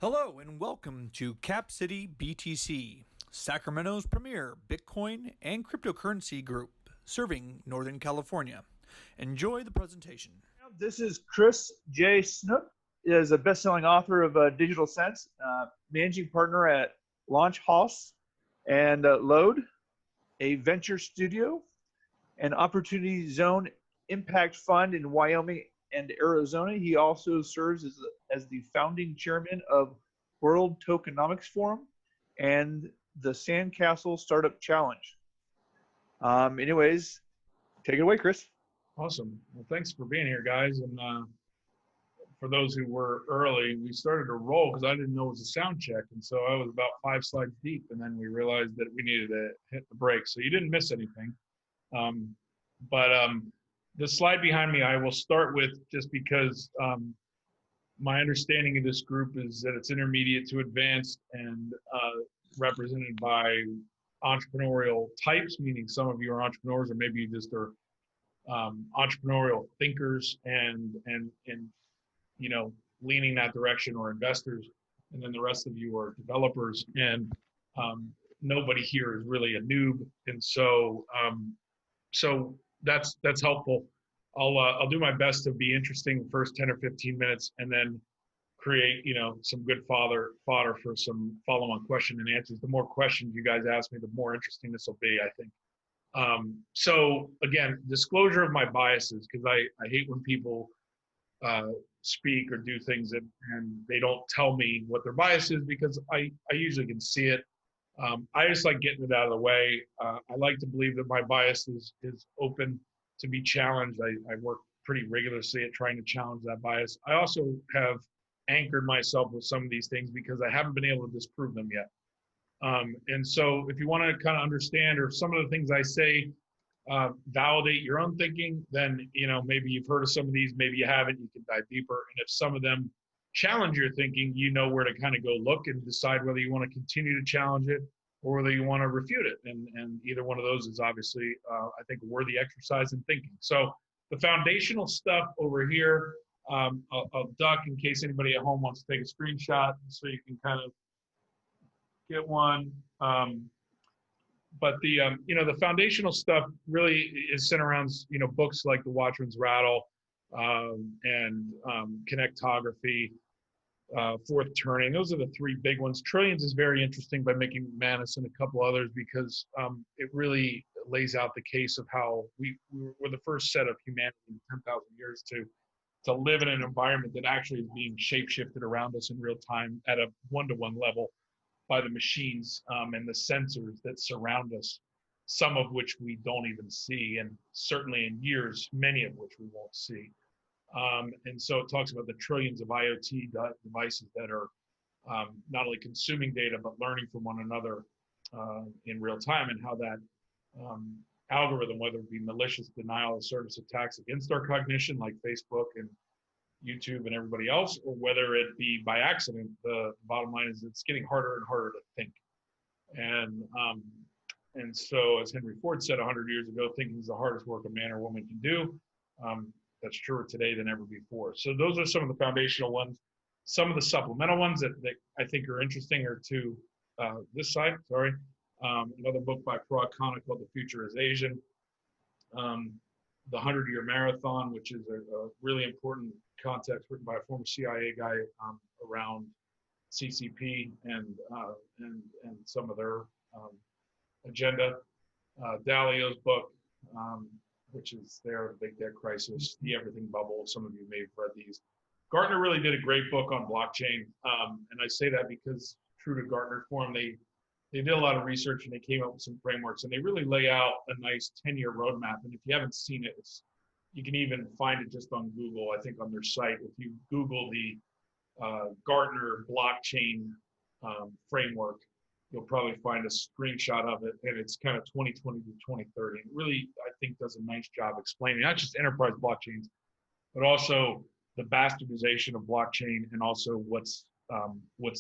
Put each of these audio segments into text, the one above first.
Hello and welcome to CapCity BTC, Sacramento's premier Bitcoin and cryptocurrency group serving Northern California. Enjoy the presentation. This is Chris J. Snook, is a best-selling author of Digital Sense, managing partner at Launch Haus and Load, a venture studio, an Opportunity Zone Impact Fund in Wyoming and Arizona. He also serves as the founding chairman of WorldTokenomicForum and the Sandcastle Startup Challenge. Anyways, take it away, Chris. Awesome. Well, thanks for being here, guys. And for those who were early, we started to roll because I didn't know it was a sound check. And so I was about 5 slides deep, and then we realized that we needed to hit the brakes. So you didn't miss anything. But the slide behind me, I will start with just because my understanding of this group is that it's intermediate to advanced and represented by entrepreneurial types, meaning some of you are entrepreneurs, or maybe you just are entrepreneurial thinkers and you know, leaning that direction, or investors, and then the rest of you are developers, and nobody here is really a noob, and so so that's helpful. I'll do my best to be interesting the first 10 or 15 minutes, and then create, you know, some good fodder for some follow-on question and answers. The more questions you guys ask me, the more interesting this will be, I think. So again, disclosure of my biases, because I hate when people speak or do things and they don't tell me what their bias is, because I usually can see it. I just like getting it out of the way. I like to believe that my bias is open to be challenged. I work pretty rigorously at trying to challenge that bias. I also have anchored myself with some of these things because I haven't been able to disprove them yet. And so if you want to kind of understand, or some of the things I say validate your own thinking, then, you know, maybe you've heard of some of these, maybe you haven't, you can dive deeper. And if some of them challenge your thinking, you know where to kind of go look and decide whether you want to continue to challenge it or whether you want to refute it. And either one of those is obviously, I think, a worthy exercise in thinking. So the foundational stuff over here, I'll duck in case anybody at home wants to take a screenshot so you can kind of get one. But the you know, the foundational stuff really is centered around, you know, books like The Watchman's Rattle, and Connectography, Fourth Turning. Those are the 3 big ones. Trillions is very interesting by Mickey McManus and a couple others, because it really lays out the case of how we were the first set of humanity in 10,000 years to live in an environment that actually is being shape-shifted around us in real time at a one-to-one level by the machines and the sensors that surround us, some of which we don't even see, and certainly in years, many of which we won't see. And so it talks about the trillions of IoT devices that are not only consuming data, but learning from one another in real time, and how that algorithm, whether it be malicious denial of service attacks against our cognition, like Facebook and YouTube and everybody else, or whether it be by accident, the bottom line is it's getting harder and harder to think. And so, as Henry Ford said 100 years ago, thinking is the hardest work a man or woman can do. That's truer today than ever before. So those are some of the foundational ones. Some of the supplemental ones that I think are interesting are to this side, sorry. Another book by Parag Khanna called The Future is Asian. The 100-Year Marathon, which is a really important context written by a former CIA guy around CCP and some of their agenda. Dalio's book, which is The Big Debt Crisis, The Everything Bubble. Some of you may have read these. Gartner really did a great book on blockchain, and I say that because, true to Gartner form, they did a lot of research and they came up with some frameworks, and they really lay out a nice 10-year roadmap. And if you haven't seen it, you can even find it just on Google, I think on their site. If you Google the Gartner blockchain framework, you'll probably find a screenshot of it, and it's kind of 2020 to 2030. It really, I think, does a nice job explaining not just enterprise blockchains, but also the bastardization of blockchain, and also what's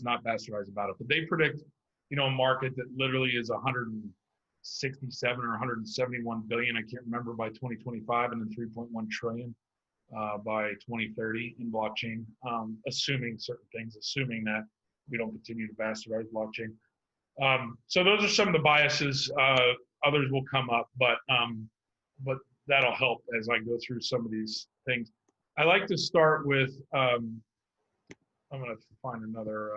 not bastardized about it. But they predict, you know, a market that literally is 167 or 171 billion, I can't remember, by 2025, and then 3.1 trillion by 2030 in blockchain, assuming certain things, assuming that we don't continue to bastardize blockchain. So those are some of the biases. Others will come up, but that'll help as I go through some of these things. I like to start with, I'm going to find another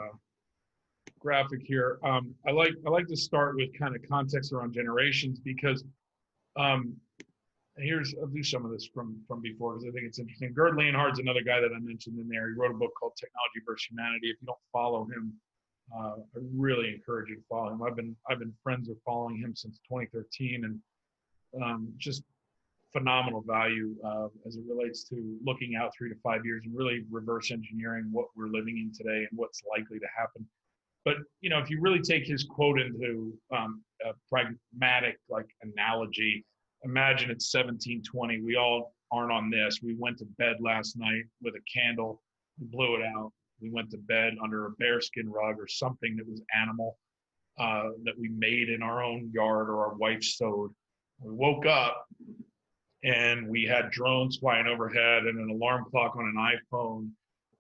graphic here. I like to start with kind of context around generations, because I'll do some of this from before, because I think it's interesting. Gerd Leonhard's another guy that I mentioned in there. He wrote a book called Technology versus Humanity. If you don't follow him, I really encourage you to follow him. I've been friends with following him since 2013, and just phenomenal value as it relates to looking out 3 to 5 years and really reverse engineering what we're living in today and what's likely to happen. But if you really take his quote into a pragmatic analogy, imagine it's 1720. We all aren't on this. We went to bed last night with a candle, we blew it out. We went to bed under a bearskin rug or something that was animal that we made in our own yard or our wife sewed. We woke up and we had drones flying overhead and an alarm clock on an iPhone,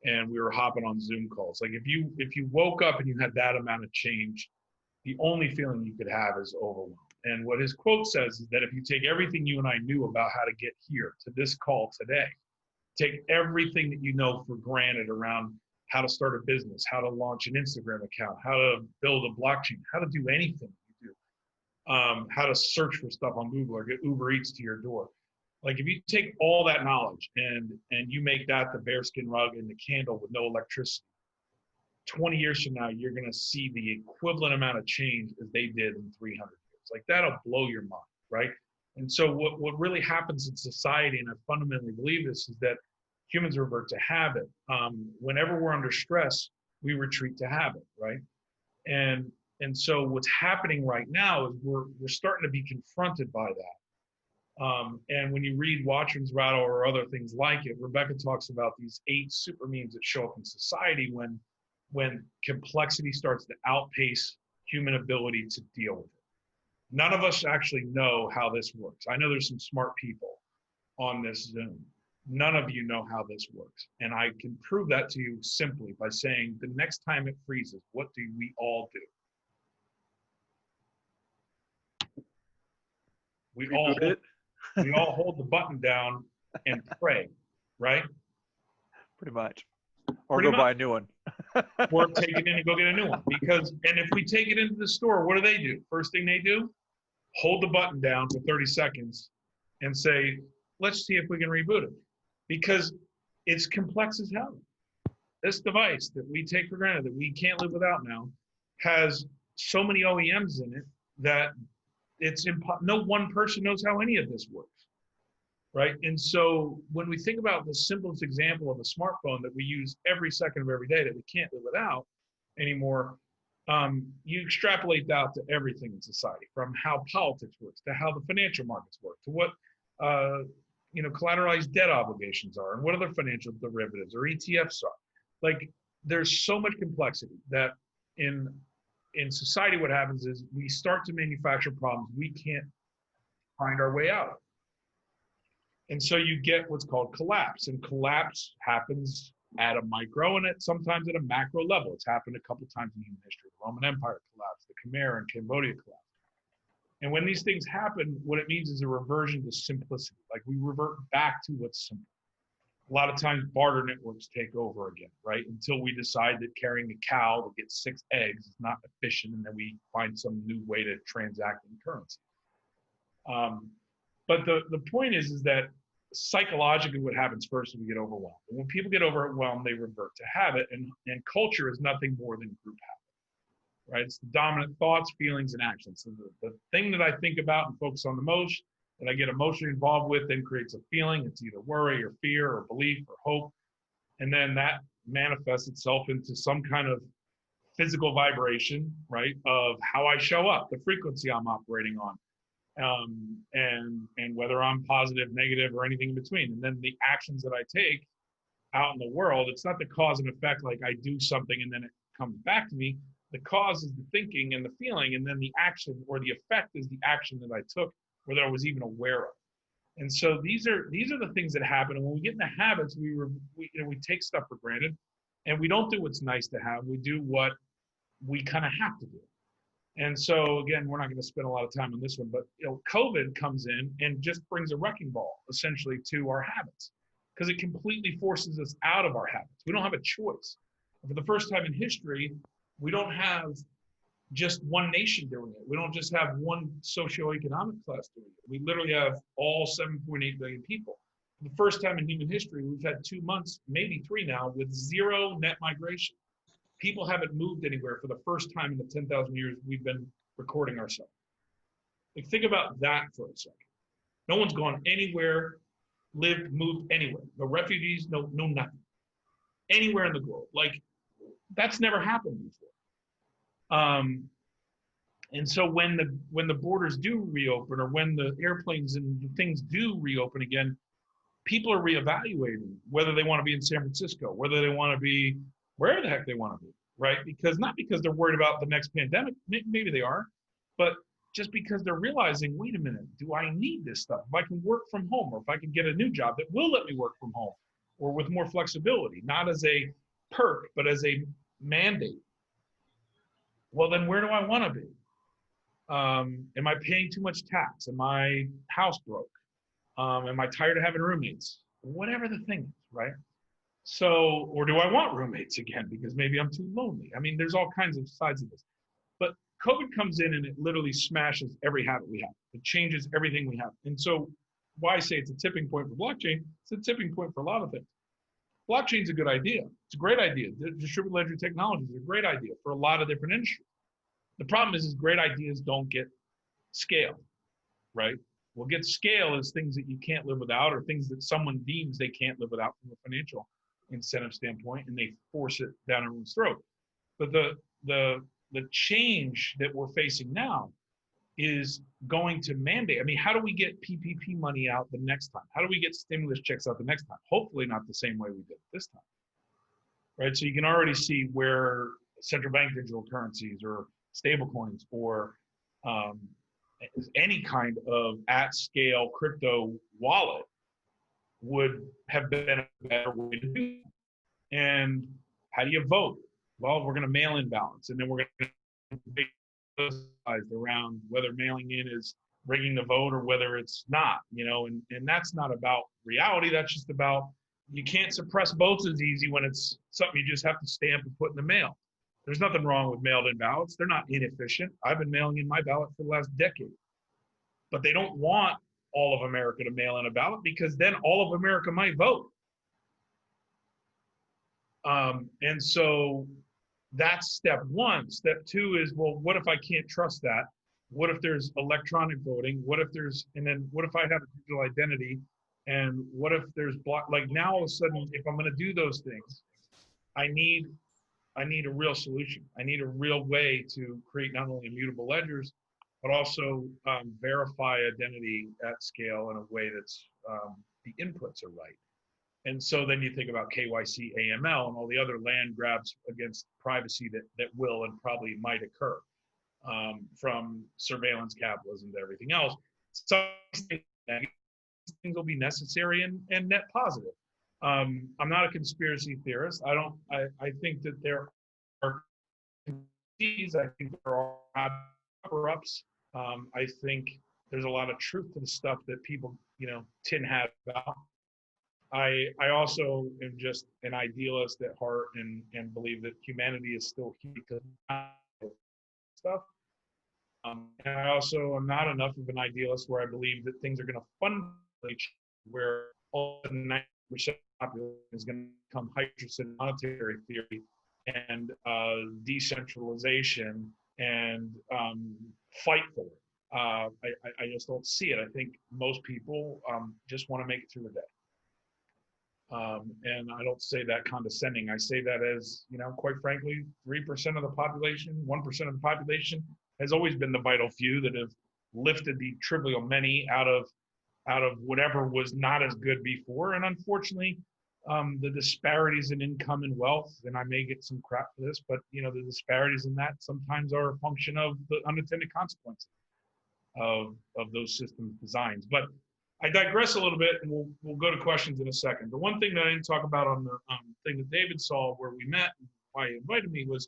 and we were hopping on Zoom calls. Like if you woke up and you had that amount of change, the only feeling you could have is overwhelm. And what his quote says is that if you take everything you and I knew about how to get here to this call today, take everything that you know for granted around how to start a business, how to launch an Instagram account, how to build a blockchain, how to do anything you do, how to search for stuff on Google or get Uber Eats to your door. Like if you take all that knowledge and you make that the bearskin rug and the candle with no electricity, 20 years from now, you're going to see the equivalent amount of change as they did in 300 years. Like that'll blow your mind, right? And so what really happens in society, and I fundamentally believe this, is that humans revert to habit. Whenever we're under stress, we retreat to habit, right? And so what's happening right now is we're starting to be confronted by that. And when you read Watchman's Rattle or other things like it, Rebecca talks about these 8 super memes that show up in society when complexity starts to outpace human ability to deal with it. None of us actually know how this works. I know there's some smart people on this Zoom. None of you know how this works. And I can prove that to you simply by saying the next time it freezes, what do we all do? We all hold the button down and pray, right? Pretty much. Or go buy a new one. Or take it in and go get a new one. And if we take it into the store, what do? First thing they do, hold the button down for 30 seconds and say, let's see if we can reboot it. Because it's complex as hell. This device that we take for granted, that we can't live without now, has so many OEMs in it that no one person knows how any of this works, right? And so when we think about the simplest example of a smartphone that we use every second of every day that we can't live without anymore, you extrapolate that to everything in society, from how politics works to how the financial markets work to what collateralized debt obligations are and what other financial derivatives or ETFs are. Like there's so much complexity that in society what happens is we start to manufacture problems we can't find our way out of. And so you get what's called collapse, and collapse happens at a micro and sometimes at a macro level. It's happened a couple times in human history. The Roman Empire collapsed, the Khmer and Cambodia collapsed. And when these things happen, what it means is a reversion to simplicity. Like we revert back to what's simple. A lot of times barter networks take over again, right? Until we decide that carrying a cow to get 6 eggs is not efficient, and then we find some new way to transact in currency. But the point is that psychologically what happens first is we get overwhelmed. And when people get overwhelmed, they revert to habit, and culture is nothing more than group habit, right? It's the dominant thoughts, feelings, and actions. So the thing that I think about and focus on the most, that I get emotionally involved with, then creates a feeling. It's either worry or fear or belief or hope. And then that manifests itself into some kind of physical vibration, right, of how I show up, the frequency I'm operating on. And whether I'm positive, negative, or anything in between. And then the actions that I take out in the world, it's not the cause and effect, like I do something and then it comes back to me. The cause is the thinking and the feeling, and then the action or the effect is the action that I took, or that I was even aware of. And so these are the things that happen. And when we get into habits, we take stuff for granted, and we don't do what's nice to have. We do what we kind of have to do. And so again, we're not going to spend a lot of time on this one, but COVID comes in and just brings a wrecking ball essentially to our habits, because it completely forces us out of our habits. We don't have a choice. For the first time in history, we don't have just one nation doing it. We don't just have one socioeconomic class doing it. We literally have all 7.8 billion people. For the first time in human history, we've had 2 months, maybe 3 now, with 0 net migration. People haven't moved anywhere for the first time in the 10,000 years we've been recording ourselves. Like, think about that for a second. No one's gone anywhere, moved anywhere. No refugees, no nothing. Anywhere in the globe. Like, that's never happened before. And so when the borders do reopen, or when the airplanes and the things do reopen again, people are reevaluating whether they want to be in San Francisco, whether they want to be wherever the heck they want to be, right? Not because they're worried about the next pandemic, maybe they are, but just because they're realizing, wait a minute, do I need this stuff? If I can work from home, or if I can get a new job that will let me work from home, or with more flexibility, not as a perk, but as a mandate. Well, then where do I want to be? Am I paying too much tax? Am I house broke? Am I tired of having roommates? Whatever the thing is, right? So, or do I want roommates again because maybe I'm too lonely? I mean, there's all kinds of sides of this. But COVID comes in and it literally smashes every habit we have. It changes everything we have. And so why I say it's a tipping point for blockchain, it's a tipping point for a lot of things. Blockchain's a good idea. It's a great idea. Distributed ledger technology is a great idea for a lot of different industries. The problem is great ideas don't get scale, right? What gets scale is things that you can't live without, or things that someone deems they can't live without from a financial incentive standpoint, and they force it down everyone's throat. But the change that we're facing now is going to mandate. I mean, how do we get PPP money out the next time? How do we get stimulus checks out the next time? Hopefully not the same way we did this time, right? So you can already see where central bank digital currencies or stablecoins or any kind of at-scale crypto wallet would have been a better way to do it. And how do you vote? Well, we're going to mail in ballots, and then we're going to make around whether mailing in is rigging the vote or whether it's not, and that's not about reality. That's just about, you can't suppress votes as easy when it's something you just have to stamp and put in the mail. There's nothing wrong with mailed in ballots. They're not inefficient. I've been mailing in my ballot for the last decade. But they don't want all of America to mail in a ballot, because then all of America might vote. And so that's step one. Step two is, well, what if I can't trust that? What if there's electronic voting? What if I have a digital identity? And what if there's like now all of a sudden, if I'm going to do those things, I need a real solution. I need a real way to create not only immutable ledgers, but also verify identity at scale in a way that's the inputs are right. And so then you think about KYC, AML, and all the other land grabs against privacy that will and probably might occur, from surveillance capitalism to everything else. Some things will be necessary and net positive. I'm not a conspiracy theorist. I think that there are conspiracies. I think there are cover-ups. I think there's a lot of truth to the stuff that people, tin hat about. I also am just an idealist at heart and believe that humanity is still here because stuff. And I also am not enough of an idealist where I believe that things are going to fundamentally change, where all of 90% of the population is going to become hyper monetary theory and decentralization and fight for it. I just don't see it. I think most people just want to make it through the day. And I don't say that condescending. I say that as, quite frankly, 3% of the population, 1% of the population has always been the vital few that have lifted the trivial many out of whatever was not as good before. And unfortunately, the disparities in income and wealth, and I may get some crap for this, but the disparities in that sometimes are a function of the unintended consequences of those systems designs. But I digress a little bit, and we'll go to questions in a second. The one thing that I didn't talk about on the thing that David saw where we met, and why he invited me, was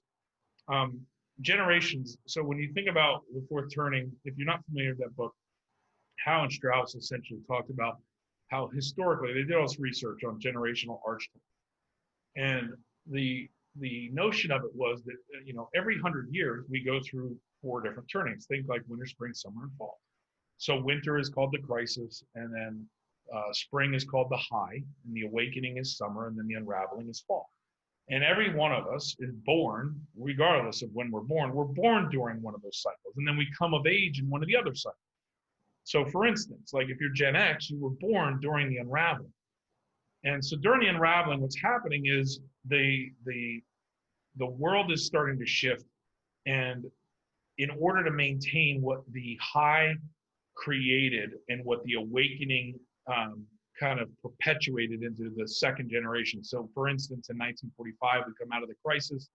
generations. So when you think about the fourth turning, if you're not familiar with that book, Howe and Strauss essentially talked about how historically they did all this research on generational archetypes, and the notion of it was that every 100 years we go through 4 different turnings. Think like winter, spring, summer, and fall. So winter is called the crisis, and then spring is called the high, and the awakening is summer, and then the unraveling is fall. And every one of us is born, regardless of when we're born during one of those cycles, and then we come of age in one of the other cycles. So for instance, like if you're Gen X, you were born during the unraveling. And so during the unraveling, what's happening is the world is starting to shift. And in order to maintain what the high created and what the awakening kind of perpetuated into the second generation. So for instance, in 1945, we come out of the crisis,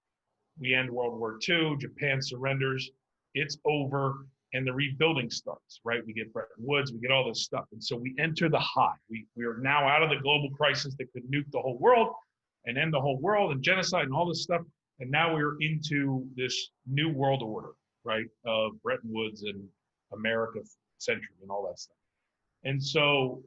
we end World War II, Japan surrenders, it's over, and the rebuilding starts, right? We get Bretton Woods, we get all this stuff. And so we enter the high. We are now out of the global crisis that could nuke the whole world and end the whole world and genocide and all this stuff. And now we're into this new world order, right? Of Bretton Woods and America century and all that stuff. And so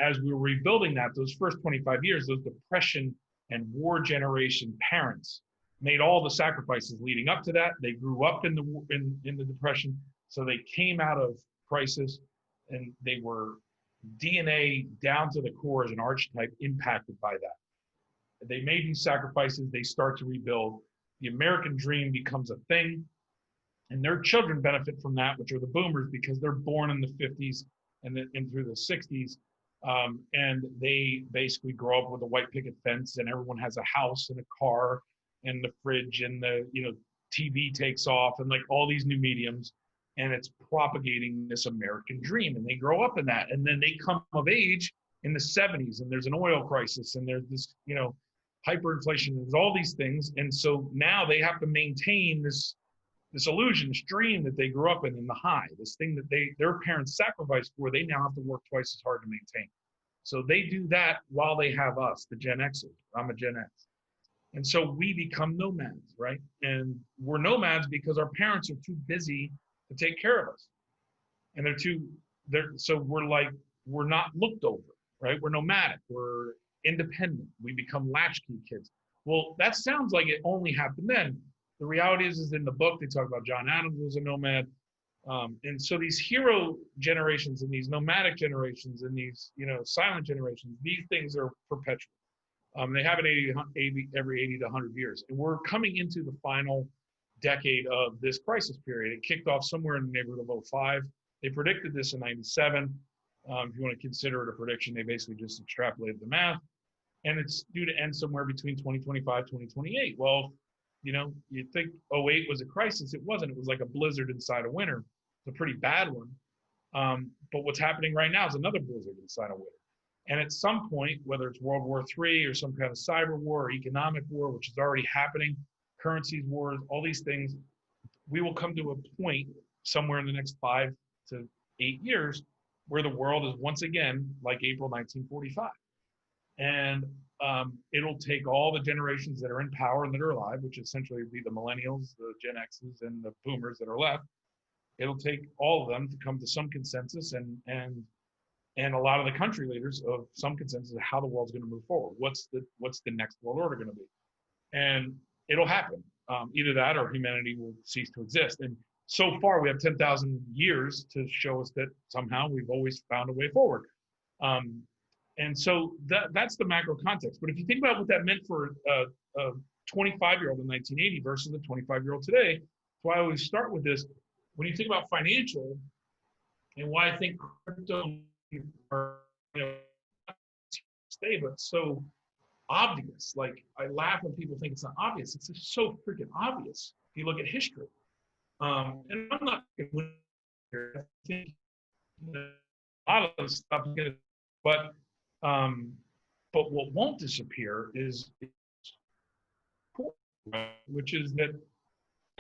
as we were rebuilding that, those first 25 years, those depression and war generation parents made all the sacrifices leading up to that. They grew up in the depression. So they came out of crisis and they were DNA down to the core as an archetype impacted by that. They made these sacrifices, they start to rebuild. The American dream becomes a thing, and their children benefit from that, which are the boomers, because they're born in the 50s and through the 60s. And they basically grow up with a white picket fence, and everyone has a house and a car and the fridge, and the TV takes off, and like all these new mediums. And it's propagating this American dream, and they grow up in that. And then they come of age in the 70s, and there's an oil crisis, and there's this, hyperinflation, there's all these things. And so now they have to maintain this illusion, this dream that they grew up in the high, this thing that their parents sacrificed for, they now have to work twice as hard to maintain. So they do that while they have us, the Gen Xers. I'm a Gen X. And so we become nomads, right? And we're nomads because our parents are too busy to take care of us. And so we're not looked over, right? We're nomadic, we're independent, we become latchkey kids. Well, that sounds like it only happened then. The reality is in the book, they talk about John Adams was a nomad. And so these hero generations and these nomadic generations and these, silent generations, these things are perpetual. They happen every 80 to 100 years. And we're coming into the final decade of this crisis period. It kicked off somewhere in the neighborhood of 2005. They predicted this in 97. If you want to consider it a prediction, they basically just extrapolated the math. And it's due to end somewhere between 2025, 2028. Well, you'd think 2008 was a crisis. It wasn't. It was like a blizzard inside a winter. It's a pretty bad one. But what's happening right now is another blizzard inside a winter. And at some point, whether it's World War III or some kind of cyber war or economic war, which is already happening, currencies wars, all these things, we will come to a point somewhere in the next 5 to 8 years where the world is once again like April 1945. And it'll take all the generations that are in power and that are alive, which essentially would be the millennials, the Gen X's, and the boomers that are left. It'll take all of them to come to some consensus and a lot of the country leaders of some consensus of how the world's going to move forward. What's the next world order going to be? And it'll happen. Either that or humanity will cease to exist. And so far, we have 10,000 years to show us that somehow we've always found a way forward. And so that's the macro context. But if you think about what that meant for a 25-year-old in 1980 versus a 25-year-old today, that's why I always start with this. When you think about financial and why I think crypto are stay, but so obvious. Like, I laugh when people think it's not obvious. It's just so freaking obvious if you look at history. And I'm not going to I think a lot of the stuff, but what won't disappear is poor, which is that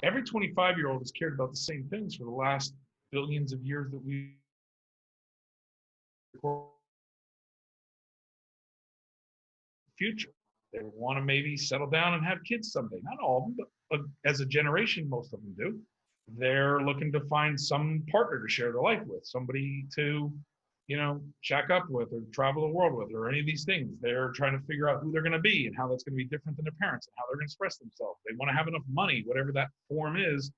every 25-year-old has cared about the same things for the last billions of years that we future. They want to maybe settle down and have kids someday. Not all of them, but as a generation, most of them do. They're looking to find some partner to share their life with, somebody to, shack up with or travel the world with, or any of these things. They're trying to figure out who they're going to be and how that's going to be different than their parents and how they're going to express themselves. They want to have enough money, whatever that form is,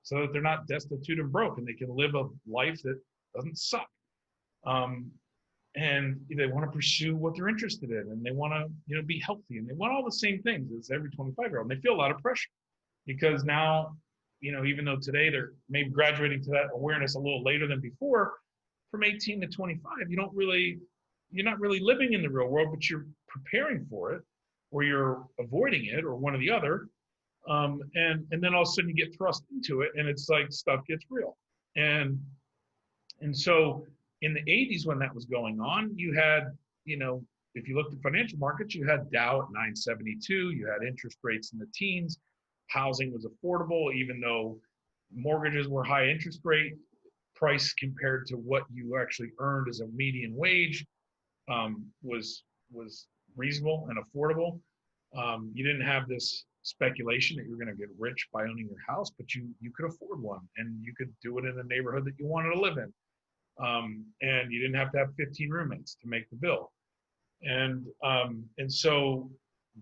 so that they're not destitute and broke and they can live a life that doesn't suck. And they want to pursue what they're interested in, and they want to, be healthy, and they want all the same things as every 25-year-old. And they feel a lot of pressure because now, even though today they're maybe graduating to that awareness a little later than before, from 18 to 25, you're not really living in the real world, but you're preparing for it, or you're avoiding it, or one or the other. And then all of a sudden you get thrust into it, and it's like stuff gets real. And so in the 80s, when that was going on, you had, if you looked at financial markets, you had Dow at 972, you had interest rates in the teens, housing was affordable, even though mortgages were high interest rate, price compared to what you actually earned as a median wage was reasonable and affordable. You didn't have this speculation that you're going to get rich by owning your house, but you could afford one, and you could do it in a neighborhood that you wanted to live in. And you didn't have to have 15 roommates to make the bill. And so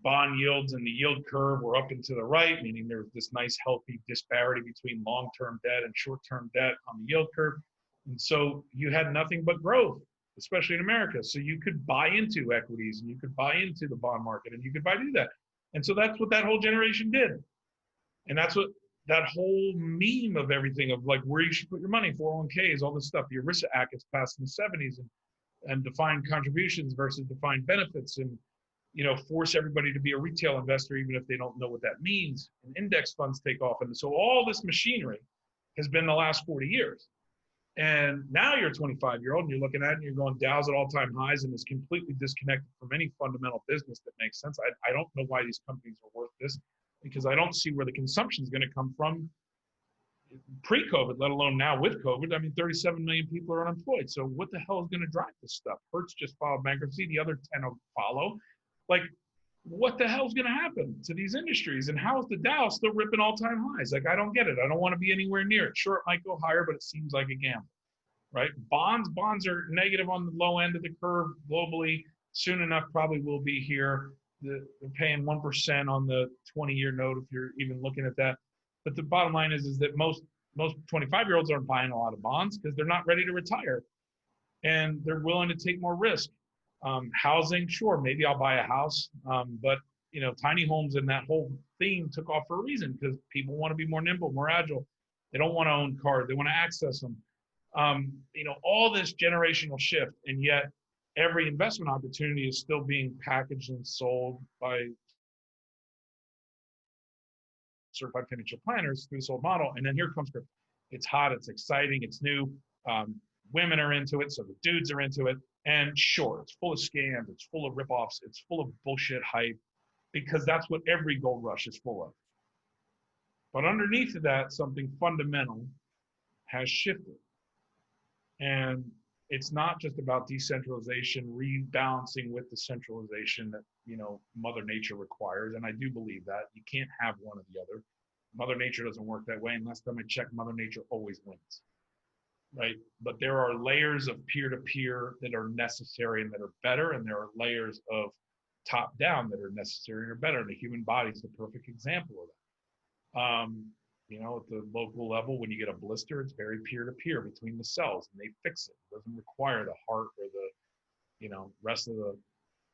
bond yields and the yield curve were up and to the right, meaning there was this nice healthy disparity between long-term debt and short-term debt on the yield curve. And so you had nothing but growth, especially in America. So you could buy into equities, and you could buy into the bond market, and you could do that. And so that's what that whole generation did. And that's what that whole meme of everything of like where you should put your money, 401ks, all this stuff. The ERISA Act is passed in the 70s, and defined contributions versus defined benefits, and force everybody to be a retail investor even if they don't know what that means. And index funds take off. And so all this machinery has been the last 40 years. And now you're a 25-year-old and you're looking at it and you're going, Dow's at all-time highs and is completely disconnected from any fundamental business that makes sense. I don't know why these companies are worth this, because I don't see where the consumption is going to come from pre-COVID, let alone now with COVID. I mean, 37 million people are unemployed. So what the hell is going to drive this stuff? Hertz just filed bankruptcy. The other 10 will follow. Like, what the hell is going to happen to these industries? And how is the Dow still ripping all-time highs? Like, I don't get it. I don't want to be anywhere near it. Sure, it might go higher, but it seems like a gamble, right? Bonds are negative on the low end of the curve globally. Soon enough, probably will be here. They're paying 1% on the 20-year note if you're even looking at that. But the bottom line is that most 25-year-olds aren't buying a lot of bonds because they're not ready to retire, and they're willing to take more risk. Housing, sure, maybe I'll buy a house, but tiny homes and that whole theme took off for a reason, because people want to be more nimble, more agile. They don't want to own cars; they want to access them. All this generational shift, and yet every investment opportunity is still being packaged and sold by certified financial planners through this old model. And then here comes crypto. It's hot, it's exciting, it's new. Women are into it, so the dudes are into it. And sure, it's full of scams, it's full of ripoffs, it's full of bullshit hype, because that's what every gold rush is full of. But underneath of that, something fundamental has shifted. And it's not just about decentralization, rebalancing with the centralization that Mother Nature requires. And I do believe that. You can't have one or the other. Mother Nature doesn't work that way. And last time I checked, Mother Nature always wins. Right? But there are layers of peer-to-peer that are necessary and that are better, and there are layers of top-down that are necessary and are better. And the human body is the perfect example of that. At the local level, when you get a blister, it's very peer-to-peer between the cells, and they fix it. It doesn't require the heart or the rest of the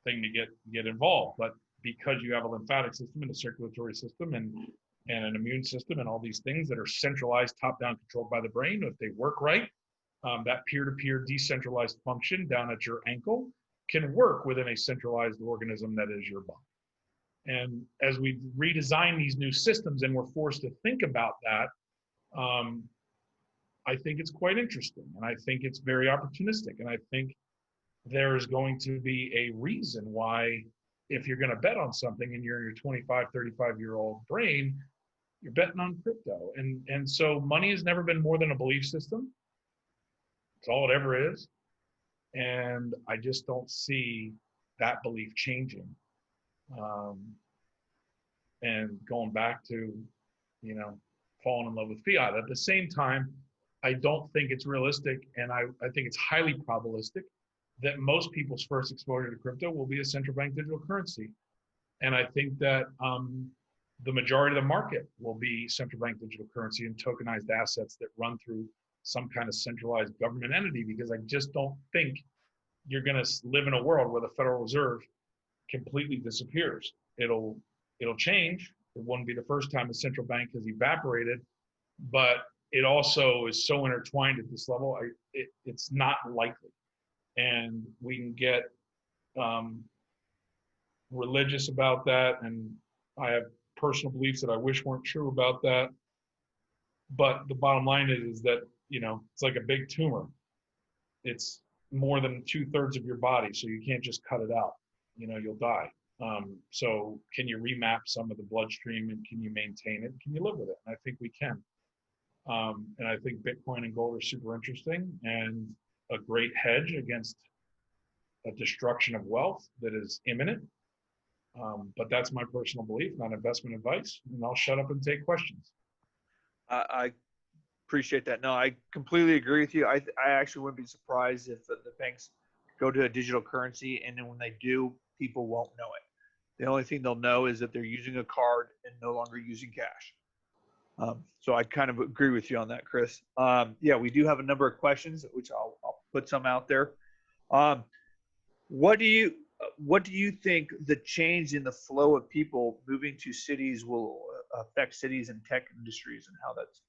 thing to get involved. But because you have a lymphatic system and a circulatory system and an immune system and all these things that are centralized, top-down, controlled by the brain, if they work right, that peer-to-peer decentralized function down at your ankle can work within a centralized organism that is your body. And as we redesign these new systems and we're forced to think about that, I think it's quite interesting. And I think it's very opportunistic. And I think there's going to be a reason why, if you're going to bet on something and you're in your 25, 35-year-old brain, you're betting on crypto. And so money has never been more than a belief system. It's all it ever is. And I just don't see that belief changing. and going back to, falling in love with fiat. At the same time, I don't think it's realistic, and I think it's highly probabilistic that most people's first exposure to crypto will be a central bank digital currency. And I think that the majority of the market will be central bank digital currency and tokenized assets that run through some kind of centralized government entity, because I just don't think you're going to live in a world where the Federal Reserve completely disappears. It'll change. It won't be the first time a central bank has evaporated, but it also is so intertwined at this level, it's not likely. And we can get religious about that, and I have personal beliefs that I wish weren't true about that. But the bottom line is that, it's like a big tumor. It's more than 2/3 of your body, so you can't just cut it out. You'll die. So can you remap some of the bloodstream, and can you maintain it? Can you live with it? And I think we can. And I think Bitcoin and gold are super interesting and a great hedge against a destruction of wealth that is imminent. But that's my personal belief, not investment advice. And I'll shut up and take questions. I appreciate that. No, I completely agree with you. I actually wouldn't be surprised if the banks go to a digital currency, and then when they do, people won't know it. The only thing they'll know is that they're using a card and no longer using cash. So I kind of agree with you on that, Chris. Yeah, we do have a number of questions, which I'll put some out there. What do you think the change in the flow of people moving to cities will affect cities and tech industries, and how that's,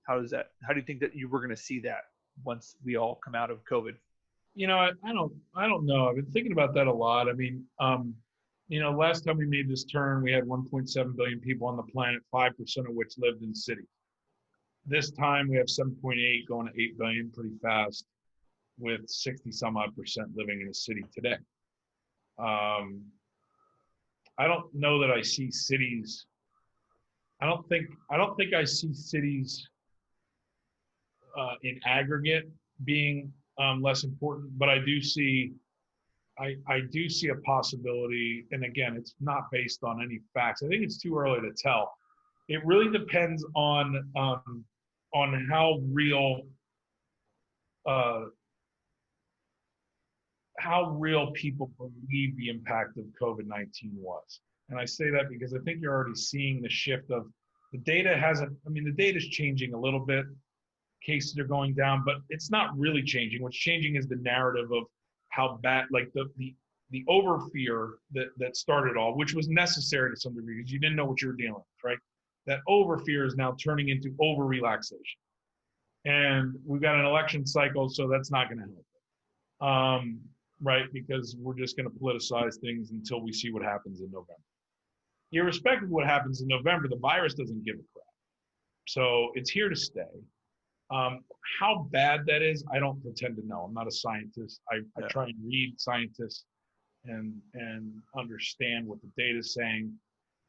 how do you think that we're going to see that once we all come out of COVID? I don't know. I've been thinking about that a lot. I mean, last time we made this turn, we had 1.7 billion people on the planet, 5% of which lived in cities. This time we have 7.8 going to 8 billion pretty fast, with 60 some odd percent living in a city today. I don't know that I see cities. I don't think I see cities in aggregate being less important, but I do see a possibility. And again, it's not based on any facts. I think it's too early to tell. It really depends on how real people believe the impact of COVID-19 was. And I say that because I think you're already seeing the shift of the data the data's changing a little bit. Cases are going down, but it's not really changing. What's changing is the narrative of how bad, like the over fear that started all, which was necessary to some degree because you didn't know what you were dealing with, right? That over fear is now turning into over relaxation. And we've got an election cycle, so that's not going to help. Right? Because we're just going to politicize things until we see what happens in November. Irrespective of what happens in November, the virus doesn't give a crap. So it's here to stay. How bad that is, I don't pretend to know. I'm not a scientist. I try and read scientists and understand what the data is saying.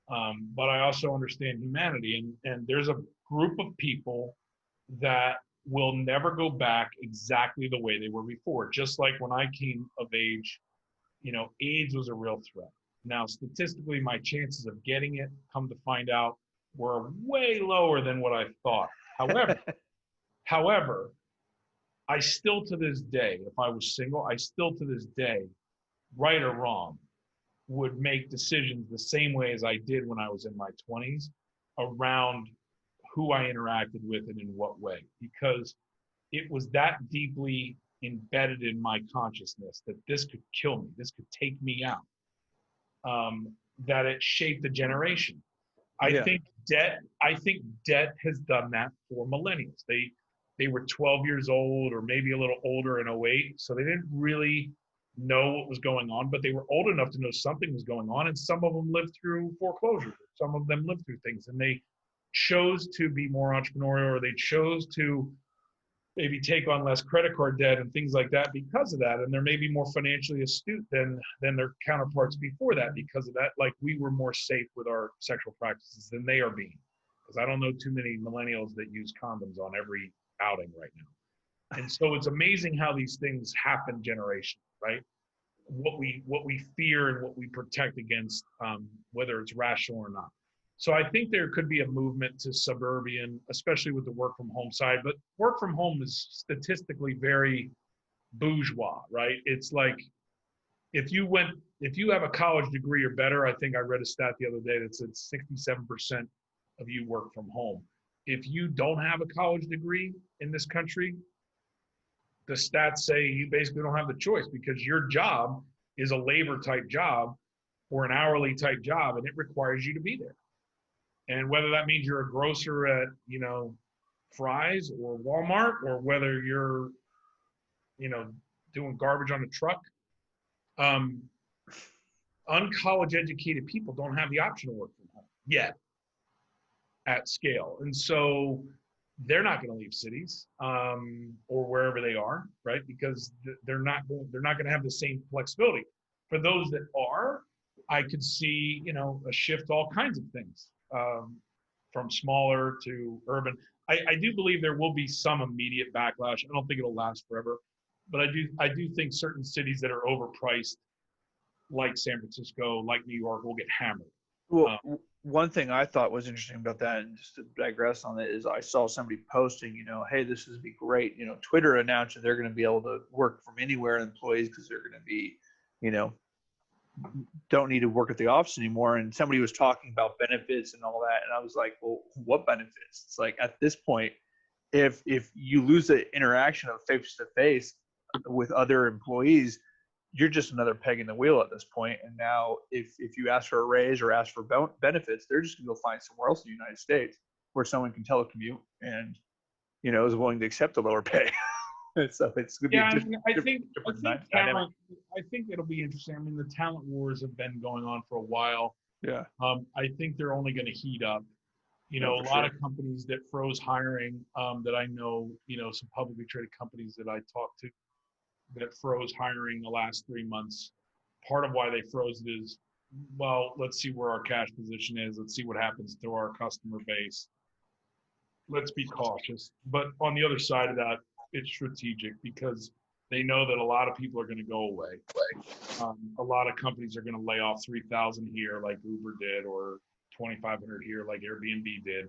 But I also understand humanity. And there's a group of people that will never go back exactly the way they were before. Just like when I came of age, AIDS was a real threat. Now, statistically, my chances of getting it, come to find out, were way lower than what I thought. However, I still to this day, if I was single, I still to this day, right or wrong, would make decisions the same way as I did when I was in my 20s around who I interacted with and in what way, because it was that deeply embedded in my consciousness that this could kill me, this could take me out, that it shaped a generation. I think debt has done that for millennials. They were 12 years old or maybe a little older in 2008, so they didn't really know what was going on, but they were old enough to know something was going on, and some of them lived through foreclosure. Some of them lived through things, and they chose to be more entrepreneurial, or they chose to maybe take on less credit card debt and things like that because of that. And they're maybe more financially astute than their counterparts before that because of that. Like, we were more safe with our sexual practices than they are being. Because I don't know too many millennials that use condoms on every outing right now. And so it's amazing how these things happen generationally, right? what we fear and what we protect against, whether it's rational or not. So I think there could be a movement to suburban, especially with the work from home side. But work from home is statistically very bourgeois, right? It's like if you have a college degree or better, I think I read a stat the other day that said 67% of you work from home. If you don't have a college degree in this country, the stats say you basically don't have the choice, because your job is a labor type job or an hourly type job, and it requires you to be there. And whether that means you're a grocer at, Fry's or Walmart, or whether you're, doing garbage on a truck, uncollege educated people don't have the option to work from home yet at scale. And so they're not going to leave cities, or wherever they are, right? Because they're not going to have the same flexibility. For those that are, I could see, a shift to all kinds of things, from smaller to urban. I do believe there will be some immediate backlash. I don't think it'll last forever, but I do think certain cities that are overpriced, like San Francisco, like New York, will get hammered. Well, one thing I thought was interesting about that, and just to digress on it, is I saw somebody posting, hey, this would be great. Twitter announced that they're going to be able to work from anywhere, employees, because they're going to be, don't need to work at the office anymore. And somebody was talking about benefits and all that, and I was like, well, what benefits? It's like, at this point, if you lose the interaction of face to face with other employees, you're just another peg in the wheel at this point. And now if you ask for a raise or ask for benefits, they're just going to go find somewhere else in the United States where someone can telecommute and, is willing to accept a lower pay. So it's going to be I think it'll be interesting. I mean, the talent wars have been going on for a while. Yeah. I think they're only going to heat up. A lot of companies that froze hiring, that I know, some publicly traded companies that I talked to, that froze hiring the last 3 months. Part of why they froze it is, well, let's see where our cash position is. Let's see what happens to our customer base. Let's be cautious. But on the other side of that, it's strategic, because they know that a lot of people are going to go away. A lot of companies are going to lay off 3,000 here, like Uber did, or 2,500 here, like Airbnb did.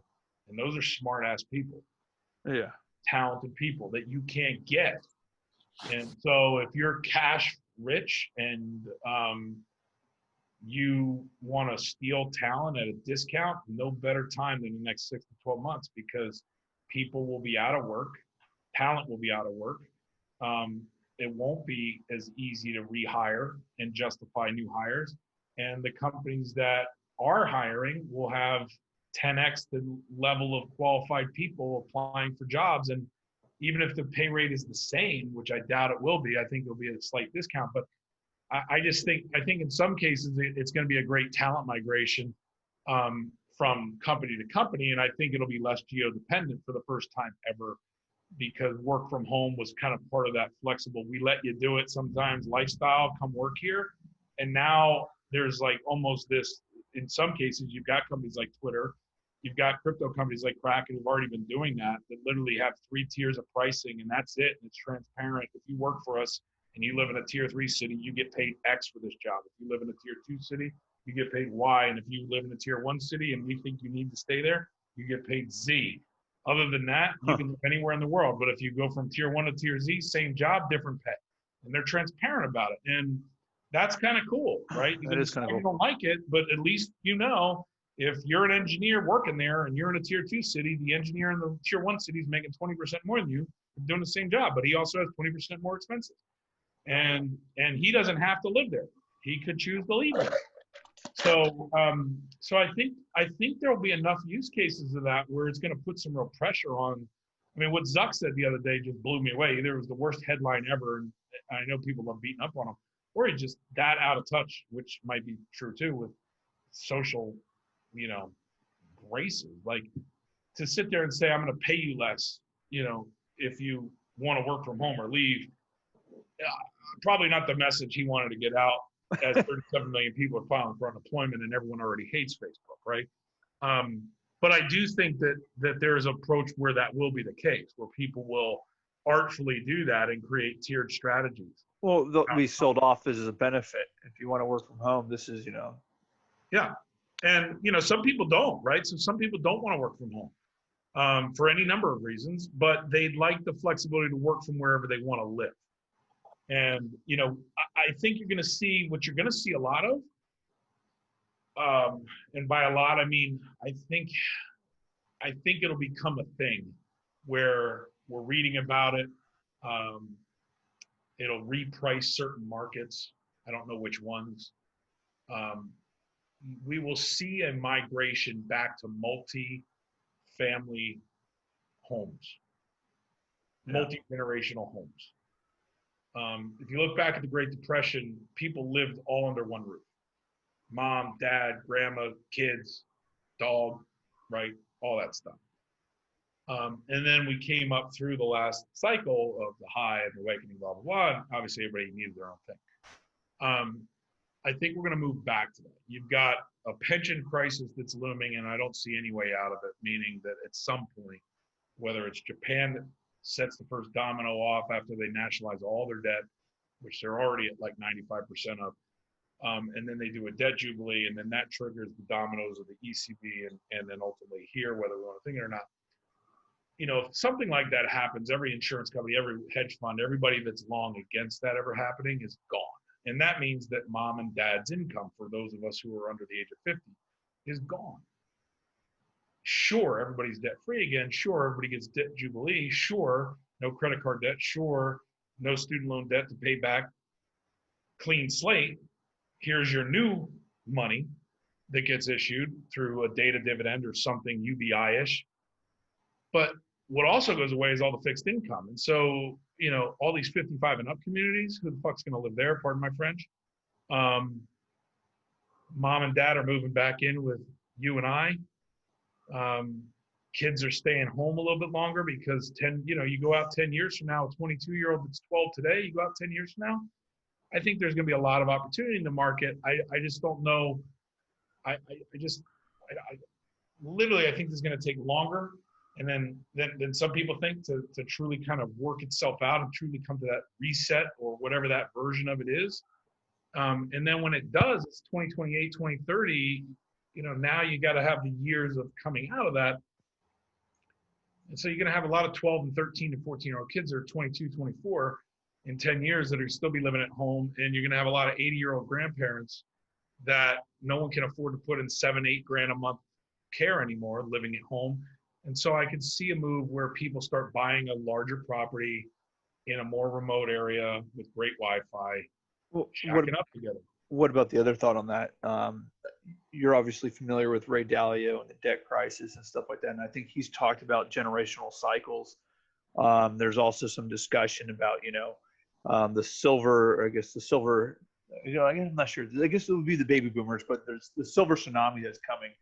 And those are smart ass people. Yeah. Talented people that you can't get. And so if you're cash rich and you want to steal talent at a discount, no better time than the next 6 to 12 months, because people will be out of work, talent will be out of work. It won't be as easy to rehire and justify new hires. And the companies that are hiring will have 10x the level of qualified people applying for jobs. And even if the pay rate is the same, which I doubt it will be, I think there'll be a slight discount. But I think in some cases it's going to be a great talent migration, from company to company. And I think it'll be less geo-dependent for the first time ever, because work from home was kind of part of that flexible, we let you do it sometimes lifestyle, come work here. And now there's like almost this, in some cases, you've got companies like Twitter, you've got crypto companies like Kraken who've already been doing that literally have 3 tiers of pricing, and that's it. And it's transparent. If you work for us and you live in a tier 3 city, you get paid X for this job. If you live in a tier 2 city, you get paid Y. And if you live in a tier 1 city and we think you need to stay there, you get paid Z. Other than that, you can live anywhere in the world. But if you go from tier 1 to tier Z, same job, different pay. And they're transparent about it. And that's kind of cool, right? You don't like it, but at least if you're an engineer working there and you're in a tier 2 city, the engineer in the tier 1 city is making 20% more than you, doing the same job, but he also has 20% more expenses. And he doesn't have to live there. He could choose to leave it. So I think there'll be enough use cases of that where it's going to put some real pressure on. I mean, what Zuck said the other day just blew me away. Either it was the worst headline ever, and I know people love beating up on him, or he's just that out of touch, which might be true too, with social, graces. Like, to sit there and say, I'm going to pay you less, if you want to work from home or leave, probably not the message he wanted to get out, as 37 million people are filing for unemployment and everyone already hates Facebook, right? But I do think that there's an approach where that will be the case, where people will artfully do that and create tiered strategies. Well, they'll be sold off as a benefit. If you want to work from home, this is, Yeah. And, some people don't, right? So some people don't want to work from home for any number of reasons, but they'd like the flexibility to work from wherever they want to live. And, I think you're going to see what you're going to see a lot of. And by a lot, I mean, I think it'll become a thing where we're reading about it. It'll reprice certain markets. I don't know which ones. We will see a migration back to multi-family homes, multi-generational homes. If you look back at the Great Depression, people lived all under one roof. Mom, dad, grandma, kids, dog, right? All that stuff. And then we came up through the last cycle of the high and the awakening, blah, blah, blah. And obviously, everybody needed their own thing. I think we're going to move back to that. You've got a pension crisis that's looming, and I don't see any way out of it, meaning that at some point, whether it's Japan that sets the first domino off after they nationalize all their debt, which they're already at like 95% of, and then they do a debt jubilee, and then that triggers the dominoes of the ECB and then ultimately here, whether we want to think it or not. If something like that happens, every insurance company, every hedge fund, everybody that's long against that ever happening is gone. And that means that mom and dad's income, for those of us who are under the age of 50, is gone. Sure, everybody's debt free again. Sure, everybody gets debt jubilee. Sure, no credit card debt. Sure, no student loan debt to pay back. Clean slate. Here's your new money that gets issued through a data dividend or something UBI-ish. But what also goes away is all the fixed income. And so, all these 55 and up communities, who the fuck's going to live there? Pardon my French. Mom and dad are moving back in with you and I. Kids are staying home a little bit longer because you go out 10 years from now, a 22-year-old that's 12 today, you go out 10 years from now. I think there's going to be a lot of opportunity in the market. I just don't know. I literally think this is going to take longer. And then some people think to truly kind of work itself out and truly come to that reset or whatever that version of it is. And then when it does, it's 2028, 2030, now you got to have the years of coming out of that. And so you're going to have a lot of 12 and 13 and 14-year-old kids that are 22, 24 in 10 years that are still be living at home. And you're going to have a lot of 80-year-old grandparents that no one can afford to put in $7-8 a month care anymore, living at home. And so I could see a move where people start buying a larger property in a more remote area with great Wi-Fi, shacking up together. What about the other thought on that? You're obviously familiar with Ray Dalio and the debt crisis and stuff like that. And I think he's talked about generational cycles. There's also some discussion about, the silver, I'm not sure. I guess it would be the baby boomers, but there's the silver tsunami that's coming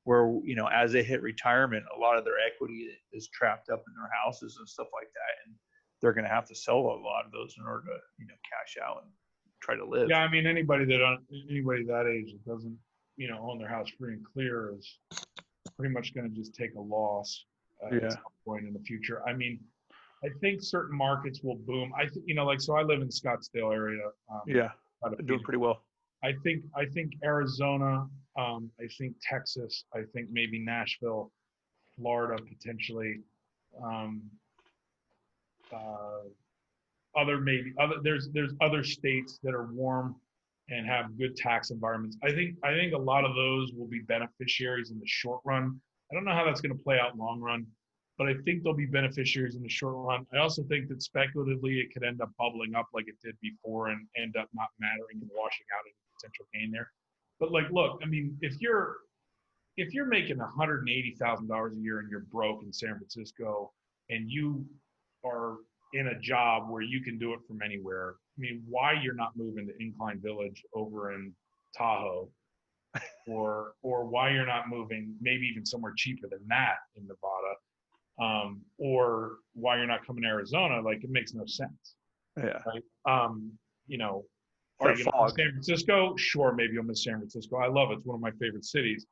where, as they hit retirement, a lot of their equity is trapped up in their houses and stuff like that. And they're going to have to sell a lot of those in order to, cash out and try to live. Yeah. I mean, anybody that age that doesn't, own their house free and clear is pretty much going to just take a loss at some point in the future. I mean, I think certain markets will boom. I think, so I live in Scottsdale area. Doing pretty well. I think Arizona, I think Texas, I think maybe Nashville, Florida potentially. There's other states that are warm and have good tax environments. I think a lot of those will be beneficiaries in the short run. I don't know how that's going to play out long run, but I think they'll be beneficiaries in the short run. I also think that speculatively it could end up bubbling up like it did before and end up not mattering and washing out any potential gain there. But look, I mean, if you're making $180,000 a year and you're broke in San Francisco and you are in a job where you can do it from anywhere, I mean, why you're not moving to Incline Village over in Tahoe or why you're not moving maybe even somewhere cheaper than that in Nevada, or why you're not coming to Arizona, it makes no sense. Yeah. Right. Are you going to San Francisco? Sure, maybe you'll miss San Francisco. I love it. It's one of my favorite cities.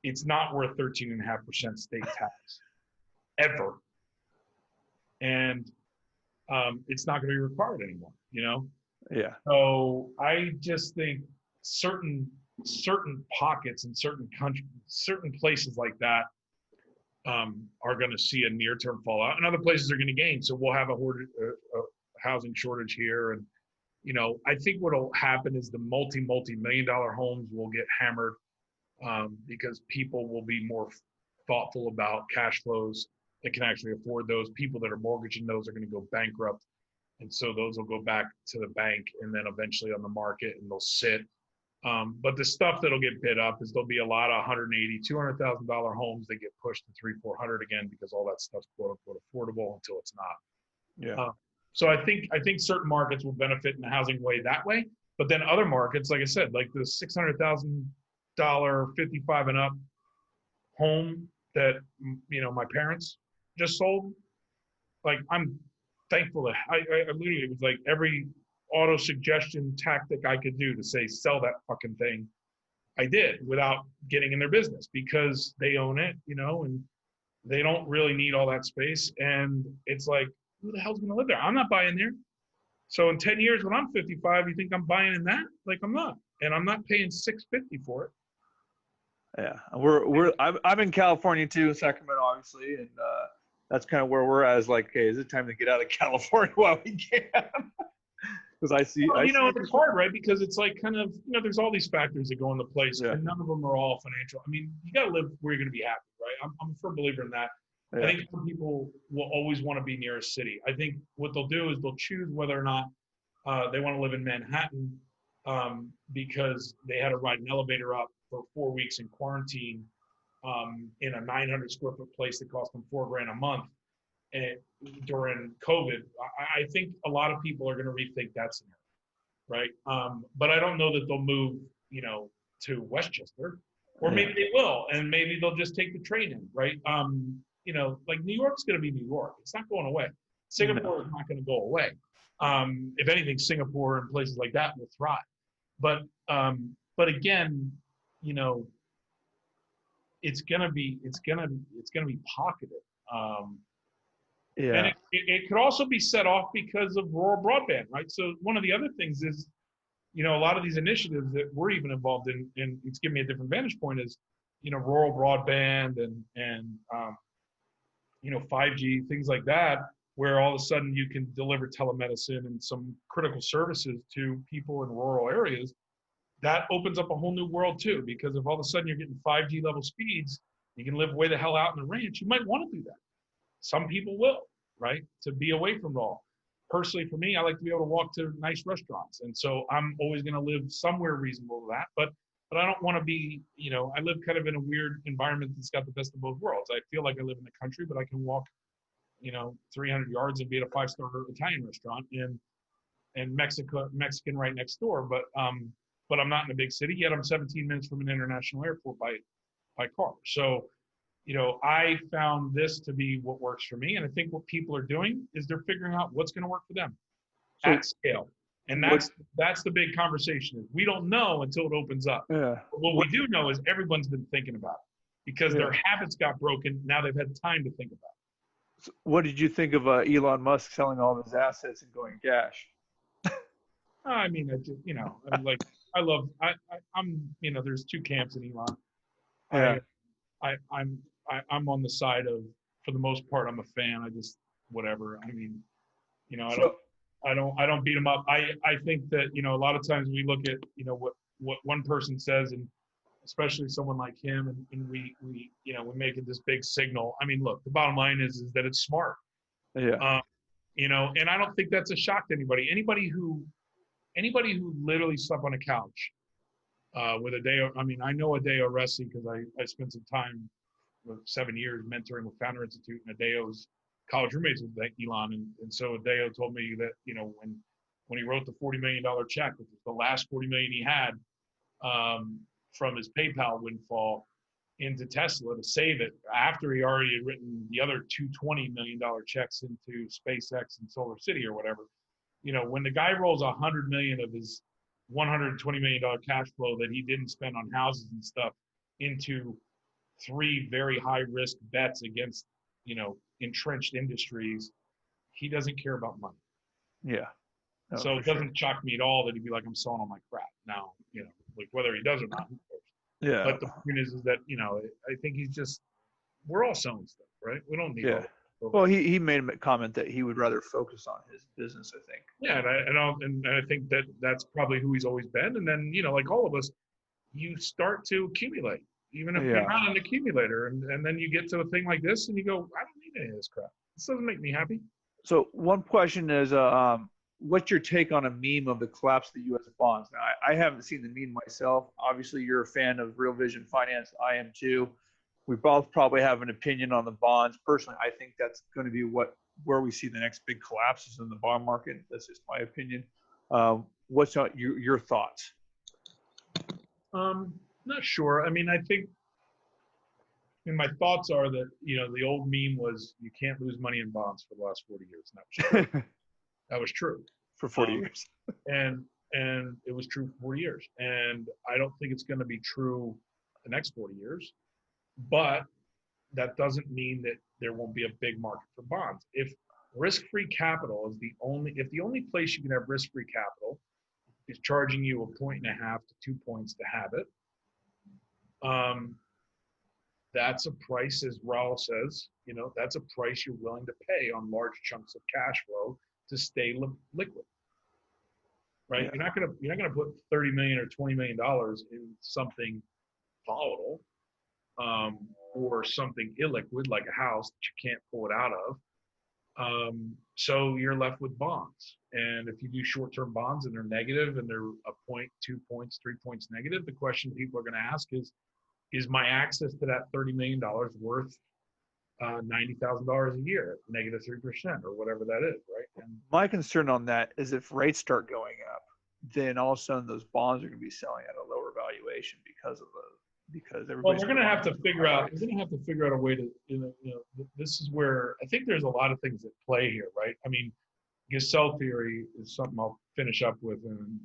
It's not worth 13.5% state tax ever. And it's not going to be required anymore, Yeah. So I just think certain pockets in certain countries, certain places like that are going to see a near-term fallout, and other places are going to gain. So we'll have a housing shortage here, and I think what'll happen is the multi-million-dollar homes will get hammered because people will be more thoughtful about cash flows that can actually afford those. People that are mortgaging those are going to go bankrupt. And so those will go back to the bank and then eventually on the market, and they'll sit. But the stuff that'll get bid up is there'll be a lot of $180,000, $200,000 homes that get pushed to 300,000, 400,000 again, because all that stuff's quote unquote affordable until it's not. Yeah. So I think certain markets will benefit in the housing way that way. But then other markets, like I said, like the $600,000 55 and up home that my parents just sold, like I'm thankful that I literally, it was like every auto suggestion tactic I could do to say sell that fucking thing, I did without getting in their business, because they own it, and they don't really need all that space. And it's like, who the hell's gonna live there? I'm not buying there. So in 10 years when I'm 55, you think I'm buying in that? Like, I'm not, and I'm not paying $650 for it. Yeah, I'm in California too, Sacramento, obviously, and that's kind of where we're at. Is like, okay, is it time to get out of California while we can? Because I see, it's hard, right? Because it's like kind of, there's all these factors that go into place, and none of them are all financial. I mean, you got to live where you're going to be happy, right? I'm a firm believer in that. Yeah. I think some people will always want to be near a city. I think what they'll do is they'll choose whether or not they want to live in Manhattan because they had to ride an elevator up for 4 weeks in quarantine in a 900 square foot place that cost them $4,000 a month. And during COVID, I think a lot of people are going to rethink that scenario, right? But I don't know that they'll move, to Westchester, or maybe they will, and maybe they'll just take the train in, right? Like New York's going to be New York; it's not going away. Singapore is not going to go away. If anything, Singapore and places like that will thrive. But again, it's gonna be pocketed. And it could also be set off because of rural broadband, right? So one of the other things is, a lot of these initiatives that we're even involved in, and it's giving me a different vantage point, is, rural broadband and 5G, things like that, where all of a sudden you can deliver telemedicine and some critical services to people in rural areas. That opens up a whole new world too, because if all of a sudden you're getting 5G level speeds, you can live way the hell out in the ranch, you might want to do that. Some people will, right? To be away from it all. Personally, for me, I like to be able to walk to nice restaurants. And so I'm always going to live somewhere reasonable to that. But I don't want to be, I live kind of in a weird environment that's got the best of both worlds. I feel like I live in the country, but I can walk, 300 yards and be at a 5-star Italian restaurant and Mexican right next door. But I'm not in a big city, yet I'm 17 minutes from an international airport by car. So, I found this to be what works for me. And I think what people are doing is they're figuring out what's going to work for them at scale. And that's the big conversation. Is we don't know until it opens up. Yeah. But what we do know is everyone's been thinking about it because their habits got broken. Now they've had time to think about it. So what did you think of Elon Musk selling all of his assets and going cash? I mean, there's two camps in Elon. Yeah. I'm on the side of, for the most part, I'm a fan. I just, whatever. I mean, I don't beat him up. I think that, a lot of times we look at, what one person says, and especially someone like him, and we make it this big signal. I mean, look, the bottom line is that it's smart. Yeah. And I don't think that's a shock to anybody. Anybody who literally slept on a couch with Adeo. I mean, I know Adeo Resi because I spent some time with 7 years mentoring with Founder Institute, and Adeo's college roommates with Elon. And so Adeo told me that, when he wrote the $40 million check, which was the last $40 million he had from his PayPal windfall into Tesla to save it, after he already had written the other two $20 million checks into SpaceX and Solar City or whatever. When the guy rolls $100 million of his $120 million cash flow that he didn't spend on houses and stuff into 3 very high risk bets against, entrenched industries, he doesn't care about money. Yeah. No, So for it sure. doesn't shock me at all that he'd be like, I'm selling all my crap now, like whether he does or not. Who cares? Yeah. But the point is that, I think we're all selling stuff, right? We don't need Yeah. all that. Well, he made a comment that he would rather focus on his business, I think. Yeah, and I think that that's probably who he's always been. And then, like all of us, you start to accumulate, even if you're Yeah. not an accumulator. And then you get to a thing like this and you go, I don't need any of this crap. This doesn't make me happy. So one question is, what's your take on a meme of the collapse of the U.S. bonds? Now, I haven't seen the meme myself. Obviously, you're a fan of Real Vision Finance. I am too. We both probably have an opinion on the bonds. Personally, I think that's going to be where we see the next big collapses in the bond market. That's just my opinion. What's your thoughts? Not sure. I mean, my thoughts are that, the old meme was you can't lose money in bonds for the last 40 years. And that was true. That was true. For 40 years. And it was true for 40 years. And I don't think it's going to be true the next 40 years. But that doesn't mean that there won't be a big market for bonds. If risk-free capital is if the only place you can have risk-free capital is charging you 1.5 to 2 points to have it, that's a price, as Raul says, that's a price you're willing to pay on large chunks of cash flow to stay liquid, right? Yeah. You're not gonna put $30 million or $20 million in something volatile, or something illiquid like a house that you can't pull it out of. So you're left with bonds, and if you do short-term bonds and they're negative and they're 1 point, 2 points, 3 points negative, the question people are going to ask is my access to that $30 million worth $90,000 a year, negative 3% or whatever that is, right? And my concern on that is if rates start going up, then all of a sudden those bonds are going to be selling at a lower valuation because everybody's. well, they're going to have to figure out. They're going to have to figure out a way to, this is where I think there's a lot of things at play here, right? I mean, Gasell theory is something I'll finish up with, and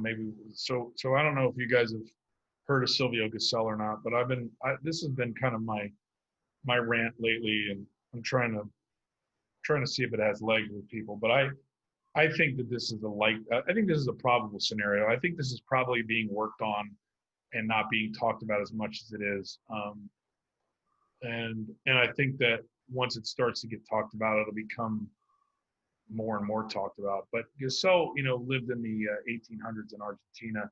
maybe so. I don't know if you guys have heard of Silvio Gasell or not, but this has been kind of my rant lately, and I'm trying to see if it has legs with people. But I think that this is I think this is a probable scenario. I think this is probably being worked on and not being talked about as much as it is. And I think that once it starts to get talked about, it'll become more and more talked about. But Gasell, lived in the 1800s in Argentina.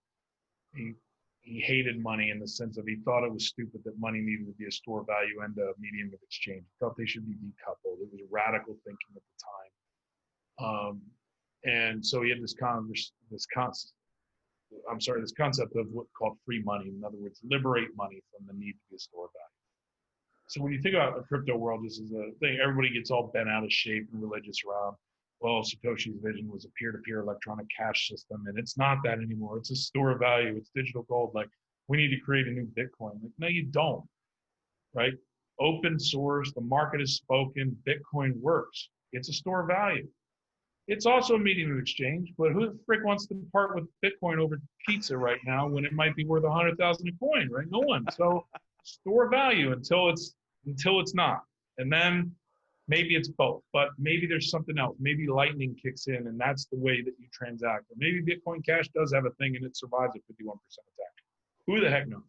He hated money in the sense of he thought it was stupid that money needed to be a store of value and a medium of exchange. He thought they should be decoupled. It was radical thinking at the time. And so he had this concept of what's called free money. In other words, liberate money from the need to be a store of value. So when you think about the crypto world, this is a thing everybody gets all bent out of shape and religious around. Well, Satoshi's vision was a peer-to-peer electronic cash system, and it's not that anymore. It's a store of value. It's digital gold. Like, we need to create a new Bitcoin. Like, no, you don't, right? Open source, the market has spoken, Bitcoin works. It's a store of value. It's also a medium of exchange, but who the frick wants to part with Bitcoin over pizza right now when it might be worth 100,000 a coin, right? No one. So store of value until it's not. And then maybe it's both, but maybe there's something else. Maybe Lightning kicks in and that's the way that you transact. Or maybe Bitcoin Cash does have a thing and it survives a 51% attack. Who the heck knows?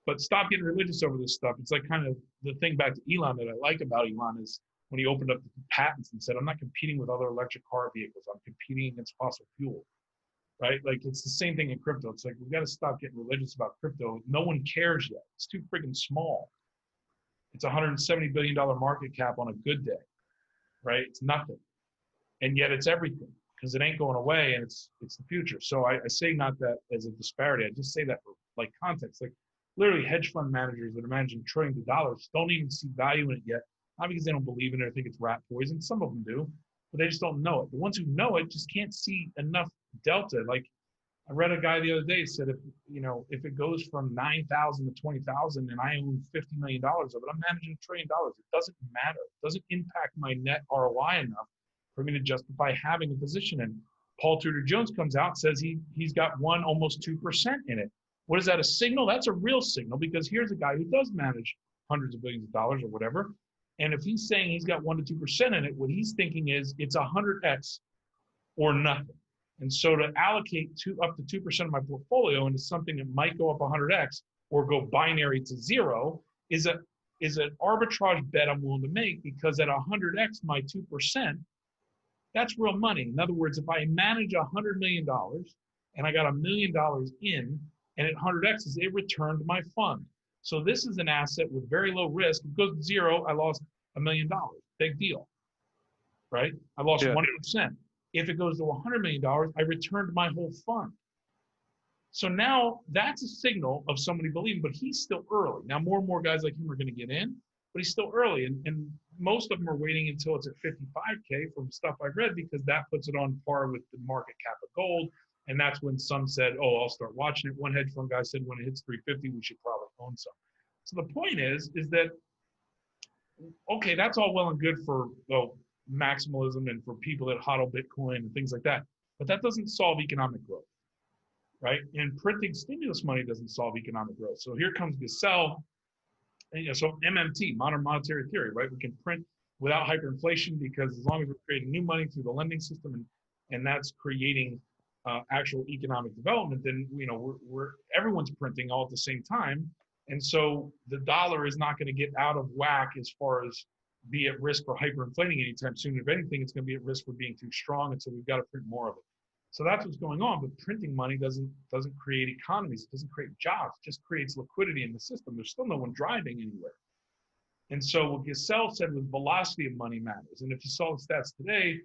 But stop getting religious over this stuff. It's like kind of the thing back to Elon that I like about Elon is when he opened up the patents and said, I'm not competing with other electric car vehicles. I'm competing against fossil fuel, right? Like, it's the same thing in crypto. It's like, we got to stop getting religious about crypto. No one cares yet. It's too freaking small. It's $170 billion market cap on a good day, right? It's nothing. And yet it's everything because it ain't going away and it's the future. So I say not that as a disparity. I just say that for like context. Like, literally hedge fund managers that are managing trillions of dollars don't even see value in it yet. Not because they don't believe in it or think it's rat poison. Some of them do, but they just don't know it. The ones who know it just can't see enough delta. Like, I read a guy the other day said, if it goes from 9,000 to 20,000 and I own $50 million of it, I'm managing $1 trillion. It doesn't matter. It doesn't impact my net ROI enough for me to justify having a position. And Paul Tudor Jones comes out and says he's got almost 2% in it. What is that, a signal? That's a real signal, because here's a guy who does manage hundreds of billions of dollars or whatever. And if he's saying he's got 1 to 2% in it, what he's thinking is it's 100x or nothing. And so to allocate up to 2% of my portfolio into something that might go up 100x or go binary to zero is an arbitrage bet I'm willing to make, because at 100x my 2%, that's real money. In other words, if I manage $100 million and I got $1 million in, and at 100x, it returned my fund. So this is an asset with very low risk. If it goes to zero, I lost $1 million. Big deal, right? I lost 1%. If it goes to $100 million, I returned my whole fund. So now that's a signal of somebody believing, but he's still early. Now more and more guys like him are going to get in, but he's still early. And most of them are waiting until it's at 55K from stuff I've read, because that puts it on par with the market cap of gold. And that's when some said, oh, I'll start watching it. One hedge fund guy said when it hits 350, we should probably own some. So the point is that, okay, that's all well and good for maximalism and for people that hodl Bitcoin and things like that. But that doesn't solve economic growth, right? And printing stimulus money doesn't solve economic growth. So here comes Gesell. So MMT, modern monetary theory, right? We can print without hyperinflation, because as long as we're creating new money through the lending system and that's creating actual economic development, then everyone's printing all at the same time. And so the dollar is not going to get out of whack as far as be at risk for hyperinflating anytime soon. If anything, it's going to be at risk for being too strong. And so we've got to print more of it. So that's what's going on. But printing money doesn't create economies. It doesn't create jobs. It just creates liquidity in the system. There's still no one driving anywhere. And so what Gesell said was velocity of money matters. And if you saw the stats today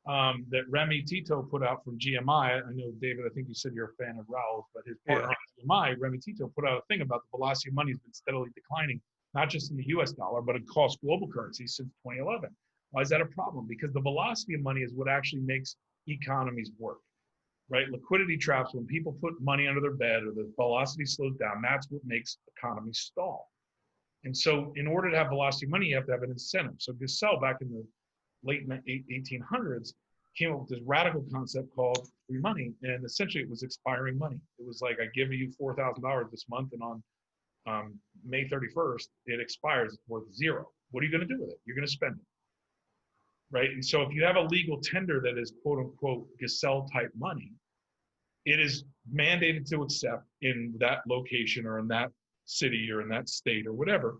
that Remy Tito put out from GMI, I know, David, I think you said you're a fan of Raoul's, but his partner at GMI, Remy Tito, put out a thing about the velocity of money has been steadily declining, not just in the US dollar, but across global currencies since 2011. Why is that a problem? Because the velocity of money is what actually makes economies work, right? Liquidity traps, when people put money under their bed or the velocity slows down, that's what makes economies stall. And so in order to have velocity of money, you have to have an incentive. So Gesell, back in the late 1800s, came up with this radical concept called free money. And essentially it was expiring money. It was like, I give you $4,000 this month, and on May 31st, it expires, it's worth zero. What are you going to do with it? You're going to spend it, right? And so if you have a legal tender that is quote unquote Gesell type money, it is mandated to accept in that location or in that city or in that state or whatever,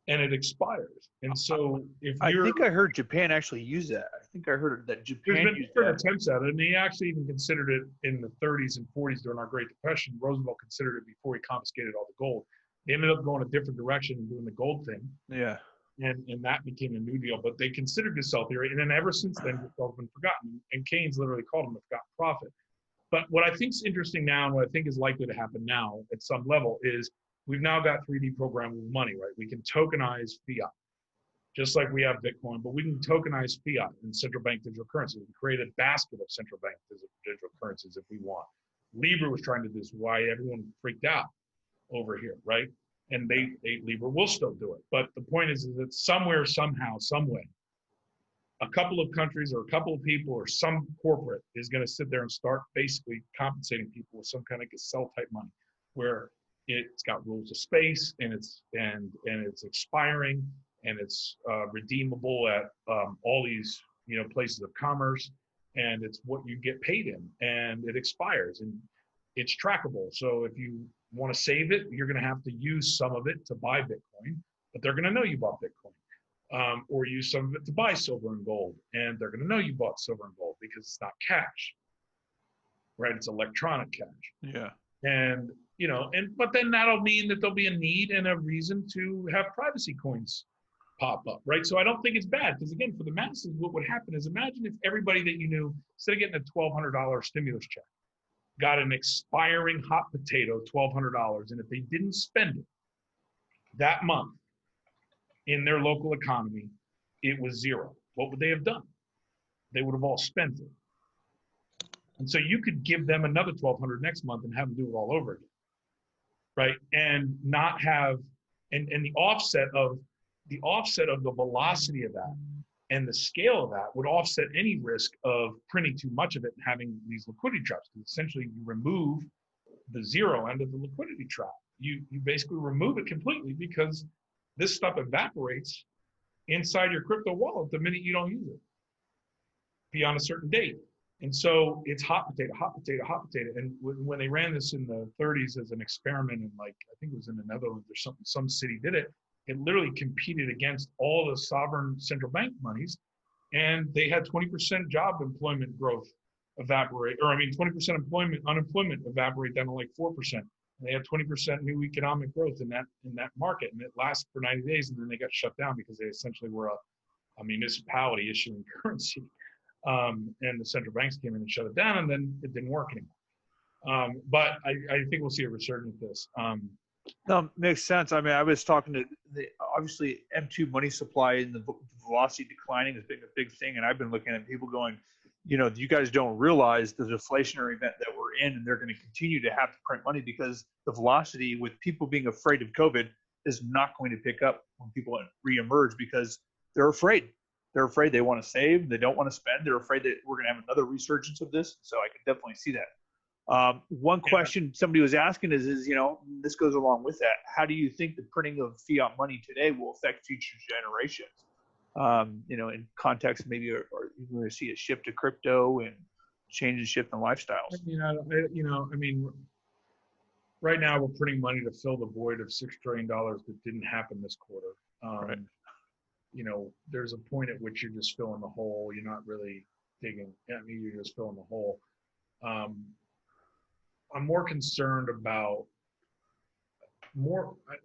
and it expires. And so if you're, I think I heard Japan actually use that. I think I heard that Japan there's been used different that. attempts at it, and he actually even considered it in the 30s and 40s during our Great Depression. Roosevelt considered it before he confiscated all the gold. They ended up going a different direction and doing the gold thing. Yeah. And that became a new deal. But they considered Gesell theory, and then ever since then, Gesell's been forgotten. And Keynes literally called him a forgotten prophet. But what I think is interesting now, and what I think is likely to happen now at some level, is we've now got 3D programmable money, right? We can tokenize fiat, just like we have Bitcoin, but we can tokenize fiat in central bank digital currency. We can create a basket of central bank digital currencies if we want. Libra was trying to do this, why everyone freaked out over here, right? And Libra will still do it. But the point is that somewhere, somehow, some way, a couple of countries or a couple of people or some corporate is going to sit there and start basically compensating people with some kind of Gesell type money, where it's got rules of space, and it's expiring, and it's redeemable at all these places of commerce, and it's what you get paid in, and it expires, and it's trackable. So if you want to save it, you're going to have to use some of it to buy Bitcoin, but they're going to know you bought Bitcoin. Or use some of it to buy silver and gold, and they're going to know you bought silver and gold because it's not cash, right? It's electronic cash. Yeah. And but then that'll mean that there'll be a need and a reason to have privacy coins pop up, right? So I don't think it's bad, because again, for the masses, what would happen is, imagine if everybody that you knew, instead of getting a $1,200 stimulus check, got an expiring hot potato, $1,200, and if they didn't spend it that month in their local economy, it was zero. What would they have done? They would have all spent it. And so you could give them another $1,200 next month and have them do it all over again, right? And not have, and the offset of the velocity of that and the scale of that would offset any risk of printing too much of it and having these liquidity traps. Because essentially you remove the zero end of the liquidity trap. You basically remove it completely, because this stuff evaporates inside your crypto wallet the minute you don't use it beyond a certain date. And so it's hot potato, hot potato, hot potato. And when they ran this in the 30s as an experiment, and like, I think it was in the Netherlands or something, some city did it, it literally competed against all the sovereign central bank monies. And they had 20% job employment growth evaporate, or I mean, 20% unemployment evaporate down to like 4%. And they had 20% new economic growth in that market. And it lasted for 90 days. And then they got shut down because they essentially were a municipality issuing currency. And the central banks came in and shut it down, and then it didn't work anymore. But I think we'll see a resurgence of this. No, makes sense. I mean, I was talking to obviously M2 money supply and the velocity declining has been a big thing. And I've been looking at people going, you guys don't realize the deflationary event that we're in, and they're going to continue to have to print money because the velocity with people being afraid of COVID is not going to pick up when people reemerge because they're afraid. They're afraid. They want to save. They don't want to spend. They're afraid that we're going to have another resurgence of this. So I can definitely see that. One question somebody was asking is, this goes along with that. How do you think the printing of fiat money today will affect future generations? In context, maybe, or you're going to see a shift to crypto and change and shift in lifestyles. I mean, right now we're printing money to fill the void of $6 trillion that didn't happen this quarter. Right. There's a point at which you're just filling the hole. You're not really digging. I mean, you're just filling the hole. I'm more concerned about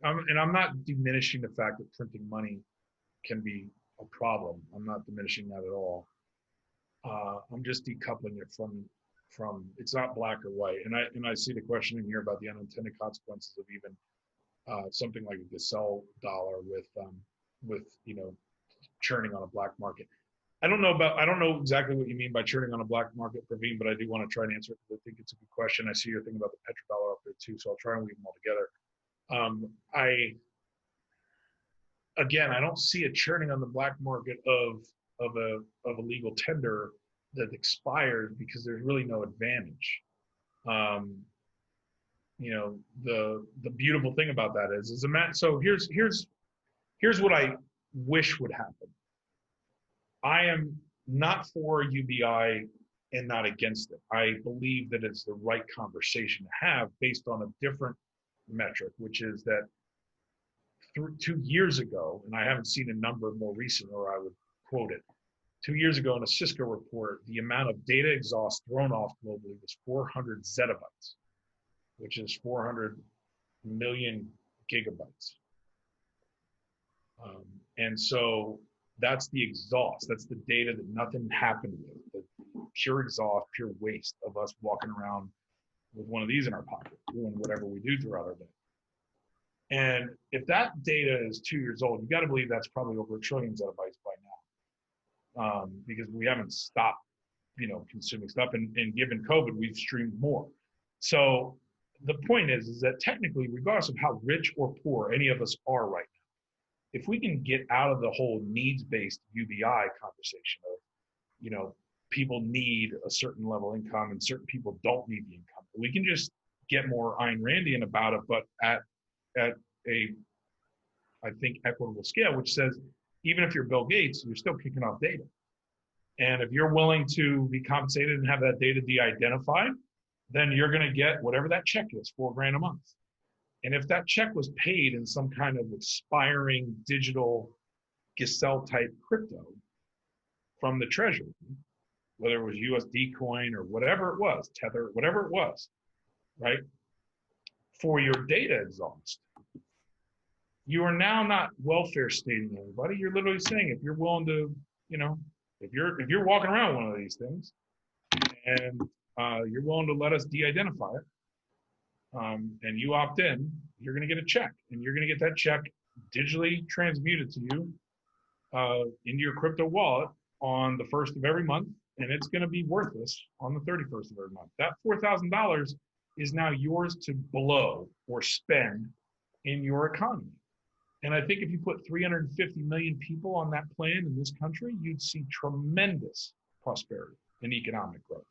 I'm not diminishing the fact that printing money can be a problem. I'm not diminishing that at all. I'm just decoupling it from it's not black or white. And I see the question in here about the unintended consequences of even something like a Gazelle dollar with churning on a black market. I don't know exactly what you mean by churning on a black market, Praveen, but I do want to try and answer it because I think it's a good question. I see your thing about the petrodollar up there too, so I'll try and weave them all together. I don't see a churning on the black market of a legal tender that expires because there's really no advantage. The beautiful thing about that is so here's what I wish would happen. I am not for UBI and not against it. I believe that it's the right conversation to have based on a different metric, which is that 2 years ago, and I haven't seen a number more recent or I would quote it, 2 years ago in a Cisco report, the amount of data exhaust thrown off globally was 400 zettabytes, which is 400 million gigabytes. And so that's the exhaust. That's the data that nothing happened with. The pure exhaust, pure waste of us walking around with one of these in our pocket, doing whatever we do throughout our day. And if that data is 2 years old, you got to believe that's probably over 1 trillion zettabytes by now, because we haven't stopped, consuming stuff. And given COVID, we've streamed more. So the point is that technically, regardless of how rich or poor any of us are right now, if we can get out of the whole needs-based UBI conversation of, people need a certain level of income and certain people don't need the income, we can just get more Ayn Randian about it, but at a, I think, equitable scale, which says, even if you're Bill Gates, you're still kicking off data. And if you're willing to be compensated and have that data de-identified, then you're going to get whatever that check is, $4,000 a month. And if that check was paid in some kind of expiring digital Gazelle type crypto from the treasury, whether it was USD coin or whatever it was, Tether, whatever it was, right? For your data exhaust, you are now not welfare stating anybody. You're literally saying, if you're willing to, if you're walking around one of these things and you're willing to let us de-identify it, and you opt in, you're going to get a check, and you're going to get that check digitally transmuted to you into your crypto wallet on the 1st of every month, and it's going to be worthless on the 31st of every month. That $4,000 is now yours to blow or spend in your economy. And I think if you put 350 million people on that plan in this country, you'd see tremendous prosperity and economic growth.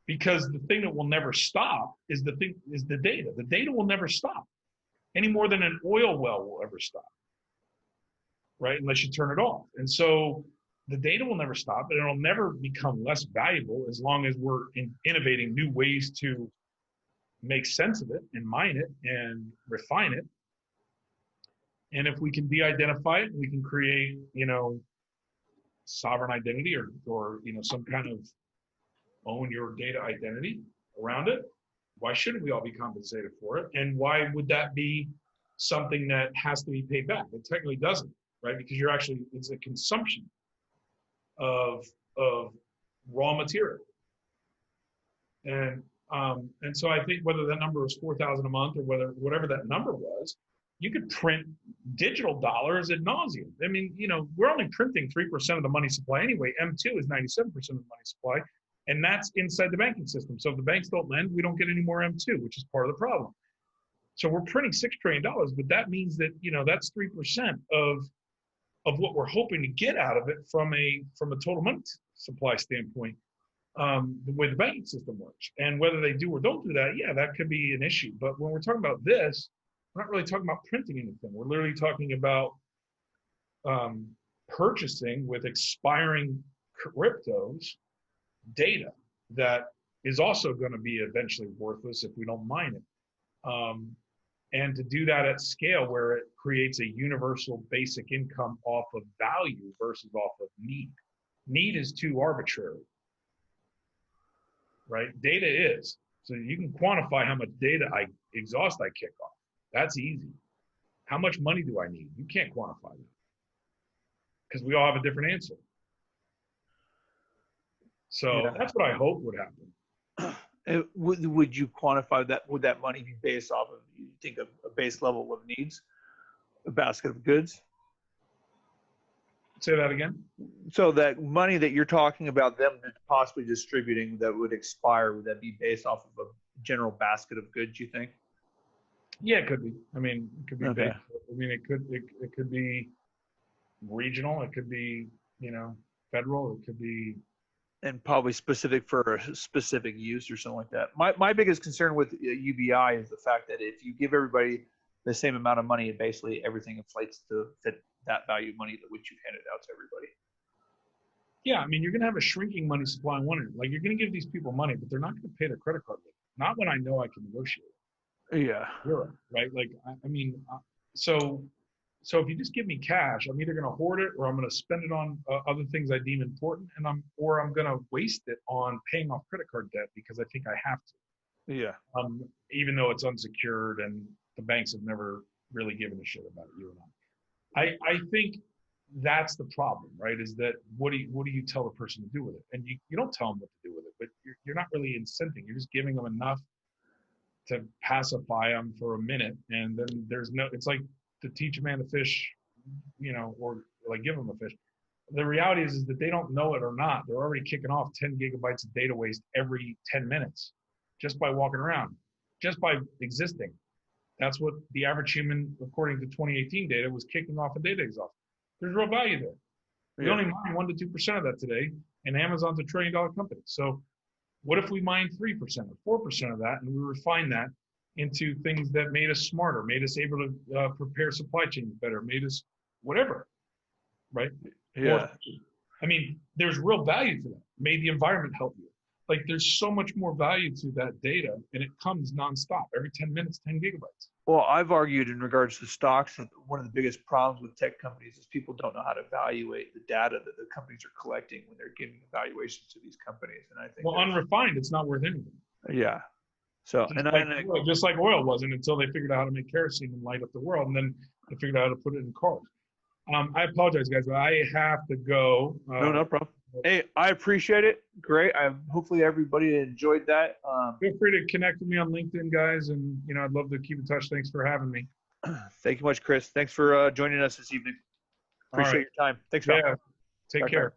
Because the thing that will never stop is the data. The data will never stop any more than an oil well will ever stop. right? Unless you turn it off. And so the data will never stop, and it'll never become less valuable as long as we're innovating new ways to make sense of it and mine it and refine it. And if we can de-identify it, we can create, sovereign identity or some kind of own your data identity around it. Why shouldn't we all be compensated for it? And why would that be something that has to be paid back? It technically doesn't, right? Because it's a consumption of raw material. And so I think whether that number was 4,000 a month or whatever that number was, you could print digital dollars ad nauseum. I mean, we're only printing 3% of the money supply anyway. M2 is 97% of the money supply, and that's inside the banking system. So if the banks don't lend, we don't get any more M2, which is part of the problem. So we're printing $6 trillion, but that means that that's 3% of what we're hoping to get out of it from a total money supply standpoint. The way the banking system works, and whether they do or don't do that, yeah, that could be an issue. But when we're talking about this, we're not really talking about printing anything. We're literally talking about purchasing with expiring cryptos data that is also going to be eventually worthless if we don't mine it. And to do that at scale where it creates a universal basic income off of value versus off of need. Need is too arbitrary, right? Data is. So you can quantify how much data I kick off. That's easy. How much money do I need? You can't quantify that because we all have a different answer. So that's what I hope would happen. Would you quantify that? Would that money be based off of, you think, a base level of needs, a basket of goods? Say that again. So that money that you're talking about them possibly distributing that would expire, would that be based off of a general basket of goods, you think? Yeah, it could be. I mean, it could be Okay. big. I mean, it could be regional. It could be, federal. It could be. And probably specific for a specific use or something like that. My biggest concern with UBI is the fact that if you give everybody the same amount of money, basically everything inflates to fit that value of money that which you've handed out to everybody. Yeah, I mean, you're going to have a shrinking money supply on one end. Like, you're going to give these people money, but they're not going to pay their credit card bill. Not when I know I can negotiate. Yeah. Zero, right? Like, I mean, so if you just give me cash, I'm either going to hoard it or I'm going to spend it on other things I deem important, and I'm going to waste it on paying off credit card debt because I think I have to. Yeah. Even though it's unsecured and the banks have never really given a shit about it, you and I think that's the problem, right? Is that what do you tell the person to do with it? And you don't tell them what to do with it, but you're not really incenting. You're just giving them enough to pacify them for a minute, and then it's like to teach a man to fish, or like give them a fish. The reality is that they don't know it or not. They're already kicking off 10 gigabytes of data waste every 10 minutes just by walking around, just by existing. That's what the average human, according to 2018 data, was kicking off a data exhaustion. There's real value there. We only mine 1% to 2% of that today, and Amazon's $1 trillion company. So what if we mine 3% or 4% of that, and we refine that into things that made us smarter, made us able to prepare supply chains better, made us whatever, right? Yeah. I mean, there's real value to that. Made the environment healthier. Like, there's so much more value to that data, and it comes nonstop. Every 10 minutes, 10 gigabytes. Well, I've argued in regards to stocks that one of the biggest problems with tech companies is people don't know how to evaluate the data that the companies are collecting when they're giving evaluations to these companies. And I think, well, unrefined, it's not worth anything. Yeah. So, just like oil wasn't until they figured out how to make kerosene and light up the world, and then they figured out how to put it in cars. I apologize, guys, but I have to go. No problem. Hey, I appreciate it. Great. Hopefully everybody enjoyed that. Feel free to connect with me on LinkedIn, guys, and I'd love to keep in touch. Thanks for having me. Thank you much, Chris. Thanks for joining us this evening. Appreciate your time. Thanks, Yeah. Take care.